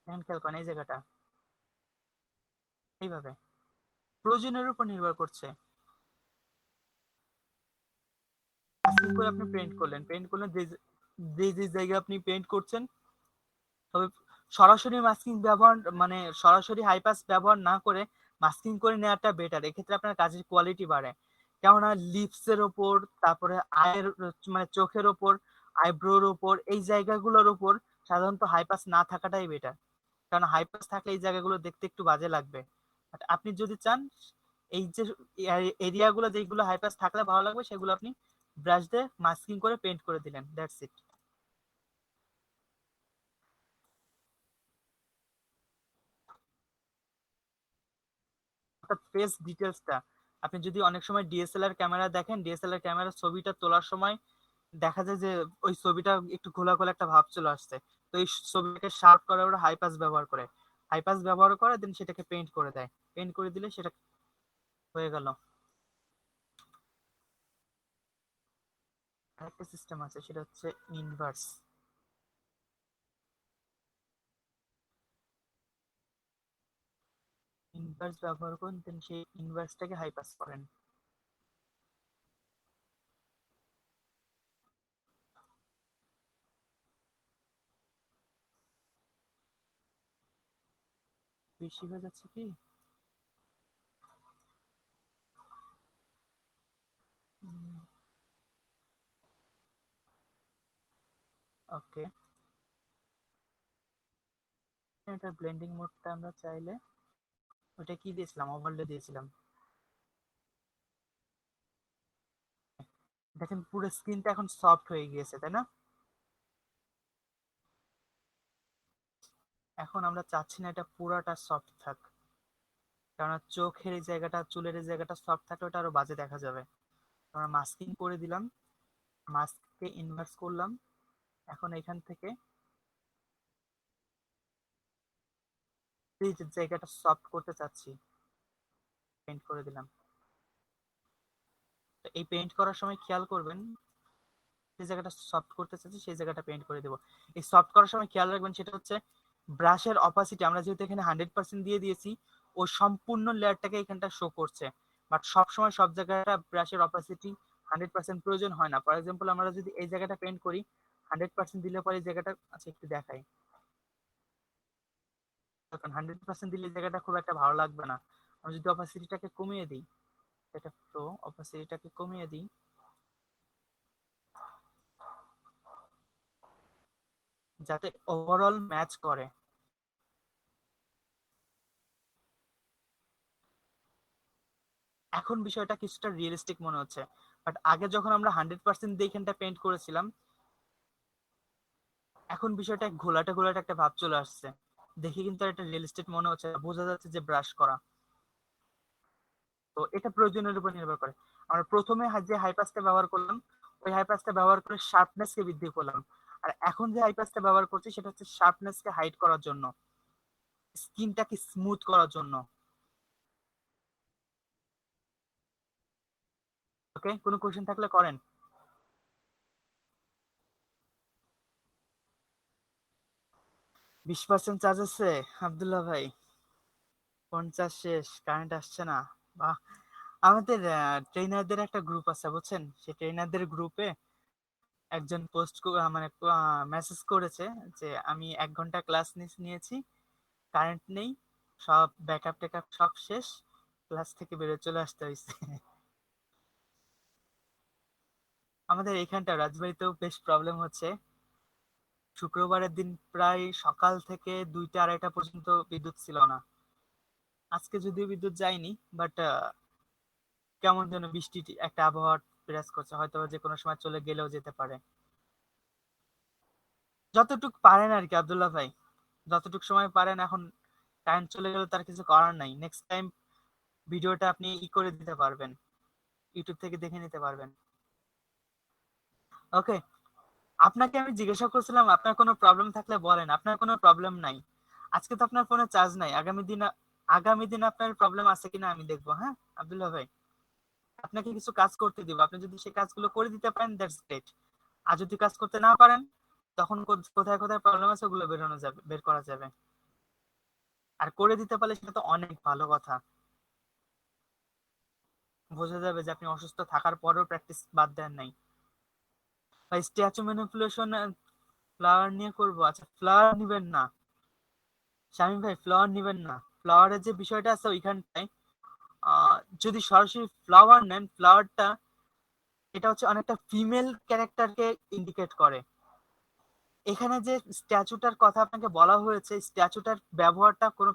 এখন খেয়াল করেন এই জায়গাটা এইভাবে, প্রয়োজনের উপর নির্ভর করছে। মাস্কিং করে আপনি পেইন্ট করলেন, পেইন্ট করলেন যে যে যে জায়গায় আপনি পেইন্ট করছেন, তবে সরাসরি মাস্কিং ব্যবহার মানে সরাসরি হাইপাস ব্যবহার না করে মাস্কিং করে নেওয়াটা বেটার, এক্ষেত্রে আপনার কাজের কোয়ালিটি বাড়ে। কেননা লিপসের ওপর, তারপরে আয়ের মানে চোখের ওপর, আইব্রোর ওপর, এই জায়গাগুলোর ওপর সাধারণত হাইপাস না থাকাটাই বেটার, কারণ হাইপাস থাকলে এই জায়গাগুলো দেখতে একটু বাজে লাগবে। But আপনি যদি চান এই যে এরিয়াগুলো যেগুলো হাইপাস থাকলে ভালো লাগবে সেগুলো আপনি ব্রাশ দিয়ে মাস্কিং করে পেইন্ট করে দিলেন, দ্যাটস ইট। অর্থাৎ ফেস ডিটেলসটা আপনি যদি অনেক সময় ডিএসএলআর ক্যামেরা দেখেন, ডিএসএলআর ক্যামেরার ছবিটা তোলার সময় দেখা যায় যে ওই ছবিটা একটু খোলা খোলা একটা ভাব চলে আসছে, তো এই ছবিটাকে শার্প করার ওরা হাইপাস ব্যবহার করে, হাইপাস ব্যবহার করে দেন সেটাকে পেইন্ট করে দেয়, পেইন্ট করে দিলে সেটা হয়ে গেল। আরেকটা সিস্টেম আছে সেটা হচ্ছে ইনভার্স। ইনভার্স ব্যবহার করুন দেন সেই ইনভার্সটাকে হাইপাস করেন। বেশি হয়ে যাচ্ছে কি? ওকে, এটা ব্লেন্ডিং মোডটা আমরা চাইলে ওটা কি দিয়েছিলাম, ওভারলে দিয়েছিলাম। দেখেন পুরো স্ক্রিনটা এখন সফট হয়ে গিয়েছে, তাই না? এখন আমরা চাচ্ছি না এটা পুরাটা সফট থাক, কারণ চোখের এই জায়গাটা, চুলের এই জায়গাটা সফট থাকলে ওটা আরো বাজে দেখা যাবে। আমরা মাস্কিং করে দিলাম, মাস্ককে ইনভার্স করলাম। এখন এখান থেকে এই যে জায়গাটা সফট করতে চাচ্ছি, পেইন্ট করে দিলাম। তো এই পেইন্ট করার সময় খেয়াল করবেন, যে জায়গাটা সফট করতে চাচ্ছি সেই জায়গাটা পেইন্ট করে দেবো। এই সফট করার সময় খেয়াল রাখবেন, সেটা হচ্ছে ব্রাশের অপাসিটি আমরা যেহেতু এখানে 100% দিয়ে দিয়েছি, ও সম্পূর্ণ লেয়ারটাকে এখানটা শো করছে। বাট সবসময় সব জায়গাটা ব্রাশের অপাসিটি 100% প্রয়োজন হয় না। ফর এক্সাম্পল আমরা যদি এই জায়গাটা পেইন্ট করি 100% দিলে পরে এই জায়গাটা, আচ্ছা একটু দেখাই, তখন 100% দিলে এই জায়গাটা খুব একটা ভালো লাগবে না। আমরা যদি অপাসিটিটাকে কমিয়ে দিই, এটা তো অপাসিটিটাকে কমিয়ে দিই, যাতে ওভারঅল ম্যাচ করে। এখন বিষয়টা কিছুটা রিয়েলিস্টিক মনে হচ্ছে। বাট আগে যখন আমরা 100% দিয়ে এখানটা পেইন্ট করেছিলাম, এখন বিষয়টা ঘোলাটে ঘোলাটে একটা ভাব চলে আসছে। দেখে কিন্তু আর এটা রিয়েলিস্টিক মনে হচ্ছে না, বোঝা যাচ্ছে যে ব্রাশ করা। তো এটা প্রয়োজনের উপর নির্ভর করে। আমরা প্রথমে যে হাইপাসটা ব্যবহার করলাম, ওই হাইপাসটা ব্যবহার করে শার্পনেসকে বৃদ্ধি করলাম। আর এখন যে হাইপাসটা ব্যবহার করছি সেটা হচ্ছে শার্পনেসকে হাইড করার জন্য, স্কিনটাকে স্মুথ করার জন্য। ওকে, কোনো কোশ্চেন থাকলে করেন। 20% চার্জ আছে আব্দুল্লাহ ভাই? 50 শেষ, কারেন্ট আসছে না। বাহ, আমাদের ট্রেনারদের একটা গ্রুপ আছে বুঝছেন, সেই ট্রেনারদের গ্রুপে একজন পোস্ট মানে মেসেজ করেছে যে আমি 1 ঘন্টা ক্লাস নিয়েছি, কারেন্ট নেই, সব ব্যাকআপ ট্যাকআপ সব শেষ, ক্লাস থেকে বেরোয় চলে আসতে হয়েছে। আমাদের এইখানটা রাজবাড়িতেও বেশ প্রবলেম হচ্ছে। শুক্রবারের দিন প্রায় সকাল থেকে 2টা 2:30 পর্যন্ত বিদ্যুৎ ছিল না। আজকে যদিও বিদ্যুৎ যায়নি, বাট কেমন যেন বৃষ্টি একটা আবহাওয়া বিরাজ করছে, হয়তো যে কোনো সময় চলে গেলেও যেতে পারে। যতটুক পারেন আর কি আব্দুল্লাহ ভাই, যতটুক সময় পারেন। এখন কারেন্ট চলে গেলে তার কিছু করার নাই। নেক্সট টাইম ভিডিওটা আপনি করে দিতে পারবেন, ইউটিউব থেকে দেখে নিতে পারবেন। ওকে, আপনাকে আমি জিজ্ঞাসা করছিলাম আপনার কোনো প্রবলেম থাকলে বলেন। আপনার কোনো প্রবলেম নাই, আজকে তো আপনার ফোনে চার্জ নাই, আগামী দিন আপনার প্রবলেম আছে কিনা আমি দেখবো। হ্যাঁ আব্দুল্লাহ ভাই, আপনাকে কিছু কাজ করতে দিব, আপনি যদি সেই কাজগুলো করে দিতে পারেন দ্যাটস গ্রেট। আর যদি কাজ করতে না পারেন, তখন কোথায় কোথায় প্রবলেম আছে ওগুলো বের করা যাবে। আর করে দিতে পারলে সেটা তো অনেক ভালো কথা। বোঝা যাবে যে আপনি অসুস্থ থাকার পরেও প্র্যাকটিস বাদ দেন নাই। ভাই স্ট্যাচু ম্যানিপুলেশন ফ্লাওয়ার নিয়ে করবো, আচ্ছা ফ্লাওয়ার নিবেন না শামীম ভাই, ফ্লাওয়ার নিবেন না। ফ্লাওয়ারের যে বিষয়টা আছে ওইখানটায়, যদি সরাসরি ফ্লাওয়ার নেন, ফ্লাওয়ারটা এটা হচ্ছে অনেকটা ফিমেল ক্যারেক্টারকে ইন্ডিকেট করে। এখানে যে স্ট্যাচুটার কথা আপনাকে বলা হয়েছে, স্ট্যাচুটার ব্যবহারটা কোনো,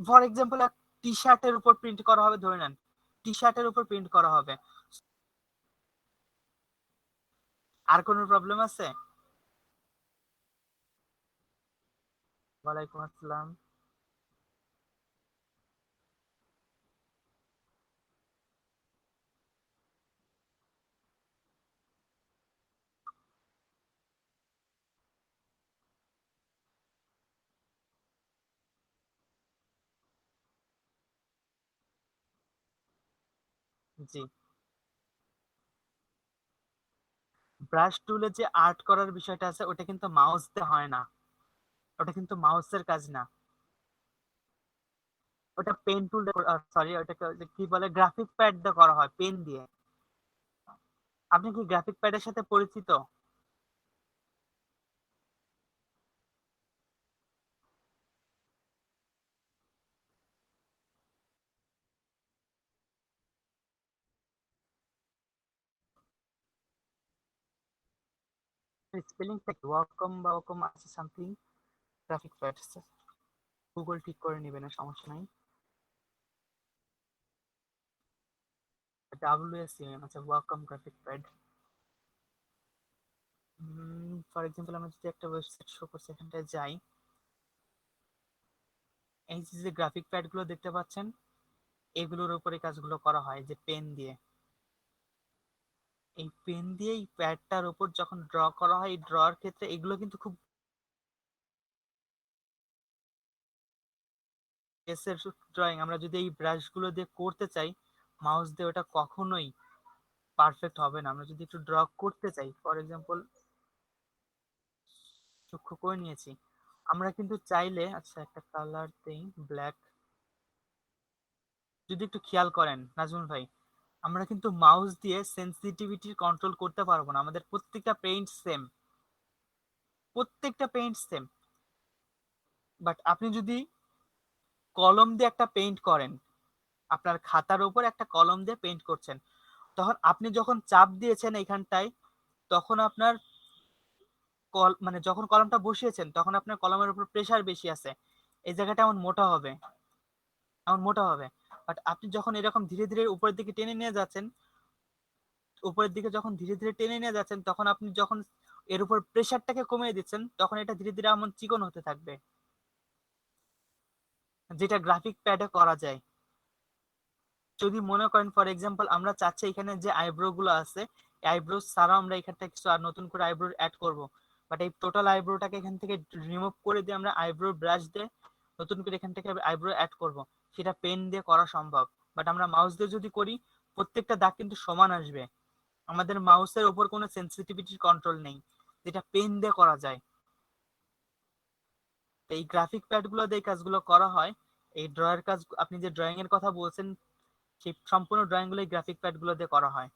ফর এক্সাম্পল টি শার্টের উপর প্রিন্ট করা হবে, ধরে নেন টি শার্টের উপর প্রিন্ট করা হবে। আর কোনো প্রবলেম আছে? ওয়ালাইকুম আসসালাম। জি, ব্রাশ টুলে যে আর্ট করার বিষয়টা আছে ওটা কিন্তু মাউস দিয়ে হয় না, ওটা কিন্তু মাউসের কাজ না, ওটা পেন টুল, সরি ওটাকে ওই যে কি বলে, গ্রাফিক প্যাড দিয়ে করা হয়, পেন দিয়ে। আপনি কি গ্রাফিক প্যাডের সাথে পরিচিত? স্পেলিংটা কি ওয়াকম বা ওয়াকম আছে সামথিং গ্রাফিক প্যাড গুগল ঠিক করে নেবে না, সমস্যা নাই। WSCM আচ্ছা Wacom graphic pad. For example আমরা যদি একটা ওয়েবসাইট শো করছি এখানটায় যাই, এই যে গ্রাফিক প্যাড গুলো দেখতে পাচ্ছেন এগুলোর উপরে কাজগুলো করা হয় যে পেন দিয়ে। এই পেন দিয়ে এই প্যাডটার উপর যখন ড্র করা হয়, এই ড্রর ক্ষেত্রে এগুলো কিন্তু খুব বেসের ড্রয়িং। আমরা যদি এই ব্রাশ গুলো দিয়ে করতে চাই মাউস দিয়ে, ওটা কখনোই পারফেক্ট হবে না। আমরা যদি একটু ড্র করতে চাই, ফর এক্সাম্পল সূক্ষ্ম করে নিয়েছি, আমরা কিন্তু চাইলে আচ্ছা একটা কালার দেই ব্ল্যাক। যদি একটু খেয়াল করেন নাজমুল ভাই, আমরা কিন্তু মাউস দিয়ে সেনসিটিভিটি কন্ট্রোল করতে পারবো না। আমাদের প্রত্যেকটা পেইন্ট সেম, প্রত্যেকটা পেইন্ট সেম। বাট আপনি যদি কলম দিয়ে একটা পেইন্ট করেন, আপনার খাতার উপর একটা কলম দিয়ে পেইন্ট করছেন, তখন আপনি যখন চাপ দিয়েছেন এখানটায়, তখন আপনার মানে যখন কলমটা বসিয়েছেন তখন আপনার কলমের উপর প্রেসার বেশি আছে, এই জায়গাটা এমন মোটা হবে, এমন মোটা হবে। বাট আপনি যখন এরকম ধীরে ধীরে উপরের দিকে টেনে নিয়ে যাচ্ছেন, উপরের দিকে যখন ধীরে ধীরে টেনে নিয়ে যাচ্ছেন, তখন আপনি যখন এর উপর প্রেসারটাকে কমিয়ে দিচ্ছেন, তখন এটা ধীরে ধীরে এমন চিকন হতে থাকবে, যেটা গ্রাফিক প্যাডে করা যায়। যদি মনে করেন ফর এক্সাম্পল আমরা চাচ্ছি এখানে যে আইব্রো গুলো আছে, আইব্রো ছাড়াও আমরা এখানটা কিছু আর নতুন করে আইব্রো অ্যাড করব, বাট এই টোটাল আইব্রোটাকে এখান থেকে রিমুভ করে দিয়ে আমরা আইব্রো ব্রাশ দিয়ে নতুন করে এখান থেকে আইব্রো অ্যাড করব, সেটা পেন দিয়ে করা সম্ভব। বাট আমরা মাউস দিয়ে যদি করি প্রত্যেকটা দাগ কিন্তু সমান আসবে। আমাদের মাউসের উপর কোনো সেন্সিটিভিটি কন্ট্রোল নেই, যেটা পেন দিয়ে করা যায়। তো এই গ্রাফিক প্যাড গুলো দিয়ে এই কাজগুলো করা হয়। এই ড্রয়ের কাজ, আপনি যে ড্রয়িং এর কথা বলছেন, সেই সম্পূর্ণ ড্রয়িং গুলো গ্রাফিক প্যাড গুলো দিয়ে করা হয়।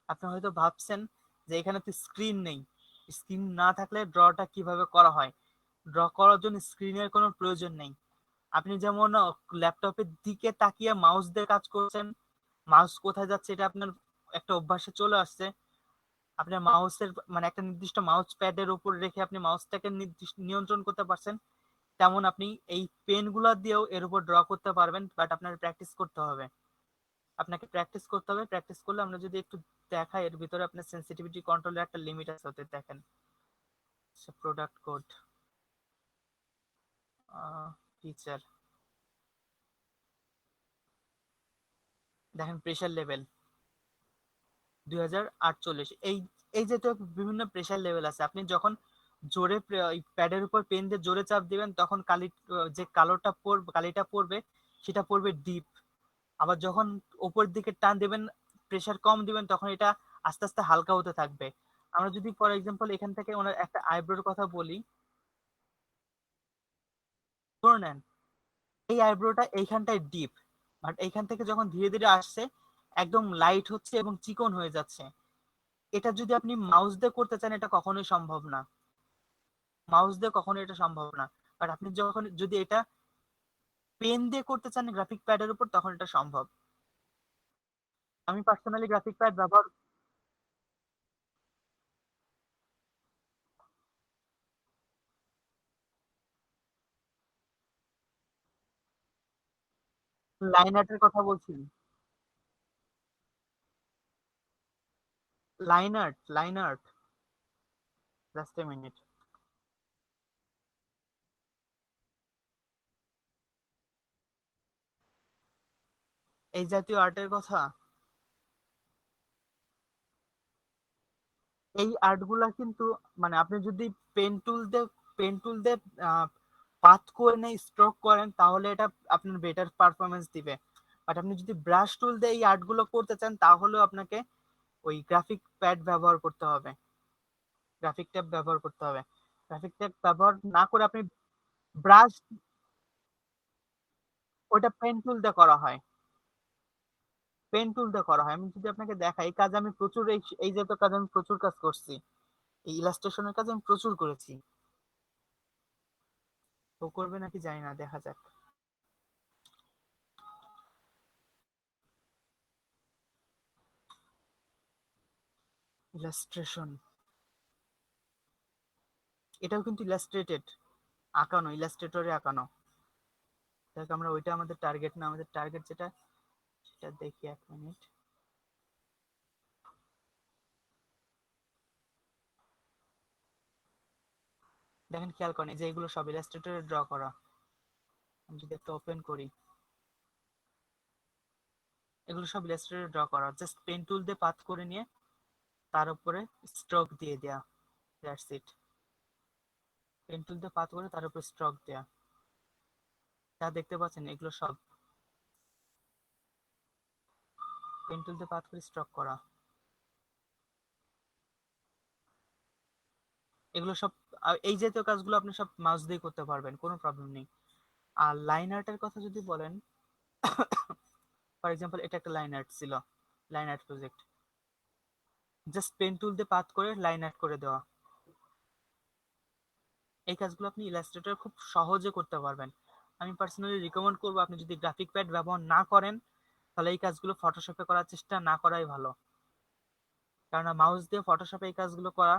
আপনি হয়তো ভাবছেন যে এখানে তো স্ক্রিন নেই, স্ক্রিন না থাকলে ড্রটা কিভাবে করা হয়। ড্র করার জন্য স্ক্রিনের কোনো প্রয়োজন নেই। আপনি যেমন ল্যাপটপের দিকে তাকিয়ে মাউস দিয়ে কাজ করছেন, মাউস কোথায় যাচ্ছে এটা আপনার একটা অভ্যাসে চলে আসছে, আপনার মাউসের মানে একটা নির্দিষ্ট মাউস প্যাডের উপর রেখে আপনি মাউসটাকে নির্দিষ্ট নিয়ন্ত্রণ করতে পারছেন, তেমন আপনি এই পেন গুলা দিয়েও এর উপর ড্র করতে পারবেন। বাট আপনার প্র্যাকটিস করতে হবে, আপনাকে প্র্যাকটিস করতে হবে। প্র্যাকটিস করলে আমরা যদি একটু দেখাই, এর ভিতরে আপনার সেন্সিটিভিটি কন্ট্রোলের একটা লিমিট আছে, ওতে দেখেন প্রোডাক্ট কোড ফিচার, দেখেন প্রেসার লেভেল 2048। এই এই যে তো বিভিন্ন প্রেসার লেভেল আছে, আপনি যখন জোরে প্যাডের উপর পেন দিয়ে জোরে চাপ দিবেন তখন কালি যে কালোটা পড়বে, কালিটা পড়বে, সেটা পড়বে ডিপ। আবার যখন উপর দিকে টান দিবেন, প্রেসার কম দিবেন, তখন এটা আস্তে আস্তে হালকা হতে থাকবে। আমরা যদি ফর এক্সাম্পল এখান থেকে ওনার একটা আইব্রোর কথা বলি, ধরে নেন এই আইব্রোটা এইখানটায় ডিপ, বাট এইখান থেকে যখন ধীরে ধীরে আসছে একদম লাইট হচ্ছে এবং চিকন হয়ে যাচ্ছে। এটা যদি আপনি মাউস দিয়ে করতে চান এটা কখনোই সম্ভব না, মাউস দিয়ে কখনোই এটা সম্ভব না। বাট আপনি যখন যদি এটা পেন দিয়ে করতে চান গ্রাফিক প্যাডের উপর, তখন এটা সম্ভব। আমি পার্সোনালি গ্রাফিক প্যাড ব্যবহার, লাইন আর্টের কথা বলছি, line art, just a minute. এই জাতীয় আর্টের কথা, এই আর্ট গুলা কিন্তু মানে আপনি যদি পেন টুল দিয়ে পাথ করে নেই স্ট্রোক করেন, তাহলে এটা আপনার বেটার পারফরমেন্স দিবে। বাট আপনি যদি ব্রাশ টুল দিয়ে এই আর্ট গুলো করতে চান, তাহলেও আপনাকে ওই গ্রাফিক প্যাড ব্যবহার করতে হবে, গ্রাফিক ট্যাব ব্যবহার করতে হবে। গ্রাফিক ট্যাব ব্যবহার না করে আপনি ব্রাশ, ওটা পেন টুল দিয়ে করা হয়, পেন টুল দিয়ে করা হয়। আমি যদি আপনাকে দেখাই, এই কাজ আমি প্রচুর, এই জাতীয় কাজ আমি প্রচুর কাজ করছি, এই ইলাস্ট্রেশনের কাজ আমি প্রচুর করেছি। ও করবে নাকি জানি না, দেখা যাক। ইলাস্ট্রেশন এটাও কিন্তু ইলাস্ট্রেটেড, আঁকানো, ইলাস্ট্রেটরে আঁকানো। দেখ আমরা ওইটা আমাদের টার্গেট না, আমাদের টার্গেট যেটা সেটা দেখি, 1 মিনিট। দেখেন খেয়াল করেন যে এগুলো সব ইলাস্ট্রেটরে ড্র করা। আমি যদি একটা ওপেন করি, এগুলো সব ইলাস্ট্রেটরে ড্র করা, জাস্ট পেন টুল দিয়ে পাথ করে নিয়ে তার উপরে স্ট্রোক দিয়ে দেয়া, দ্যাটস ইট। পেন টুল দিয়ে পাথ করে তার উপরে স্ট্রোক দেয়া, যা দেখতে পাচ্ছেন এগুলো সব পেন টুল দিয়ে পাথ করে স্ট্রোক করা। এগুলো সব এই জাতীয় কাজগুলো আপনি সব মাউস দিয়ে করতে পারবেন, কোনো প্রবলেম নেই। আর লাইন আর্টের কথা যদি বলেন, ফর এক্সাম্পল এটা একটা লাইন আর্ট ছিল, line art project, just pen tool দিয়ে পাথ করে লাইন আর্ট করে দেওয়া। এই কাজগুলো আপনি ইলাস্ট্রেটর খুব সহজে করতে পারবেন। আমি পার্সোনালি রিকমেন্ড করবো আপনি যদি গ্রাফিক প্যাড ব্যবহার না করেন তাহলে এই কাজগুলো ফটোশপে করার চেষ্টা না করাই ভালো, কেননা মাউস দিয়ে ফটোশপে এই কাজগুলো করা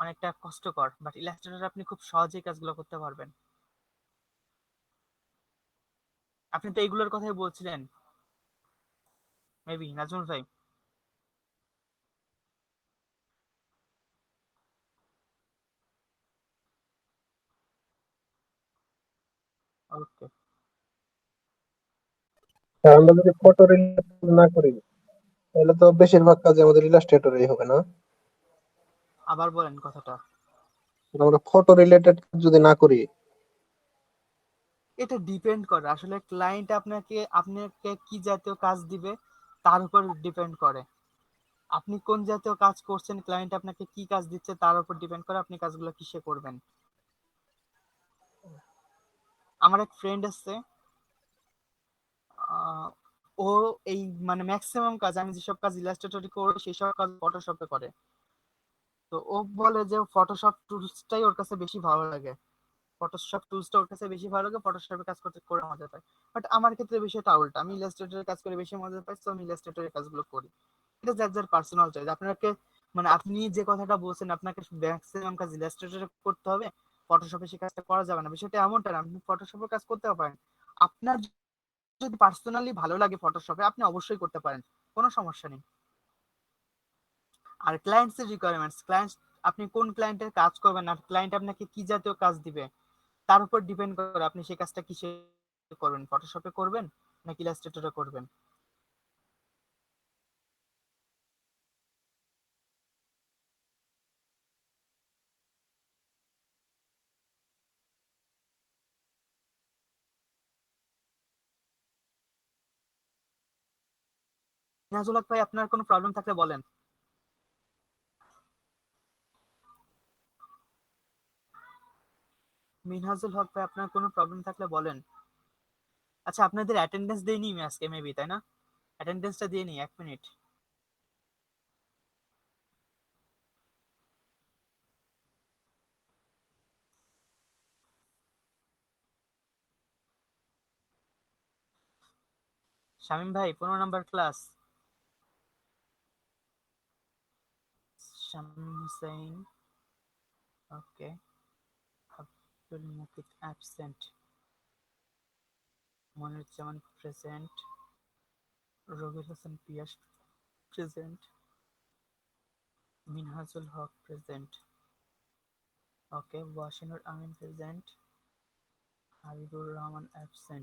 অনেকটা কষ্টকর, বাট ইলাস্ট্রেটরে আপনি খুব সহজে এই কাজগুলো করতে পারবেন। আপনি তো এইগুলোর কথাই বলছিলেন মেবি, নাজমুল ভাই। ওকে, আর আমরা যদি ফটো রিলেটেড না করি তাহলে তো বেশিরভাগ কাজ আমাদের ইলাস্ট্রেটরেই হবে না। আবার বলেন কথাটা। আমরা ফটো রিলেটেড যদি না করি, এটা ডিপেন্ড করে আসলে ক্লায়েন্ট আপনাকে আপনাকে কি জাতীয় কাজ দিবে তার উপর ডিপেন্ড করে। আপনি কোন জাতীয় কাজ করছেন, ক্লায়েন্ট আপনাকে কি কাজ দিচ্ছে তার উপর ডিপেন্ড করে আপনি কাজগুলো কিসে করবেন। আমার এক ফ্রেন্ড আছে, আহ, ও এই মানে ম্যাক্সিমাম কাজ, আমি যেসব কাজ ইলাস্ট্রেটরে করি সেই সব কাজ ফটোশপে করে। তো ও বলে যে ফটোশপ টুলসটাই ওর কাছে বেশি ভালো লাগে, ফটোশপ টুলসটা ওর কাছে বেশি ভালো লাগে, ফটোশপে কাজ করতে করে মজা পায়। বাট আমার ক্ষেত্রে বিষয়টা উল্টা, আমি ইলাস্ট্রেটরে কাজ করে বেশি মজা পাই, তো আমি ইলাস্ট্রেটরের কাজগুলো করি। এটা যার যার পার্সোনাল চয়েস। আপনাকে মানে আপনি যে কথাটা বলছেন আপনাকে ম্যাক্সিমাম কাজ ইলাস্ট্রেটরে করতে হবে, ফটোশপে সেই কাজটা করা যাবে না, বিষয়টা এমনটা না, আপনি ফটোশপে কাজ করতে পারেন। আপনার যদি পার্সোনালি ভালো লাগে ফটোশপে আপনি অবশ্যই করতে পারেন, কোনো সমস্যা নেই। আর ক্লায়েন্টস এর রিকোয়ারমেন্টস, ক্লায়েন্ট আপনি কোন ক্লায়েন্টের কাজ করবেন আর ক্লায়েন্ট আপনাকে কি জাতীয় কাজ দিবে তার উপর ডিপেন্ড করে আপনি সেই কাজটা কিসে করবেন, ফটোশপে করবেন নাকি ইলাস্ট্রেটরে করবেন। নাজুল হক ভাই আপনার কোনো প্রবলেম থাকলে বলেন। মিনহাজুল হক ভাই আপনার কোনো প্রবলেম থাকলে বলেন। আচ্ছা আপনাদের অ্যাটেন্ডেন্স দেয়নি আমি আজকে মেবি, তাই না? অ্যাটেন্ডেন্সটা দিয়ে নিই, 1 মিনিট। শামিম ভাই 15 নম্বর ক্লাস। শামিম হুসাইন, ওকে। আব্দুল মুকিত অ্যাবসেন্ট, মনিরুজ্জামান প্রেজেন্ট, রবিউল হাসান পিয়াস প্রেজেন্ট, মিনহাজুল হক প্রেজেন্ট, ওকে। ওয়াসিনুর আমিন প্রেজেন্ট, হাবিবুর রহমান অ্যাবসেন্ট।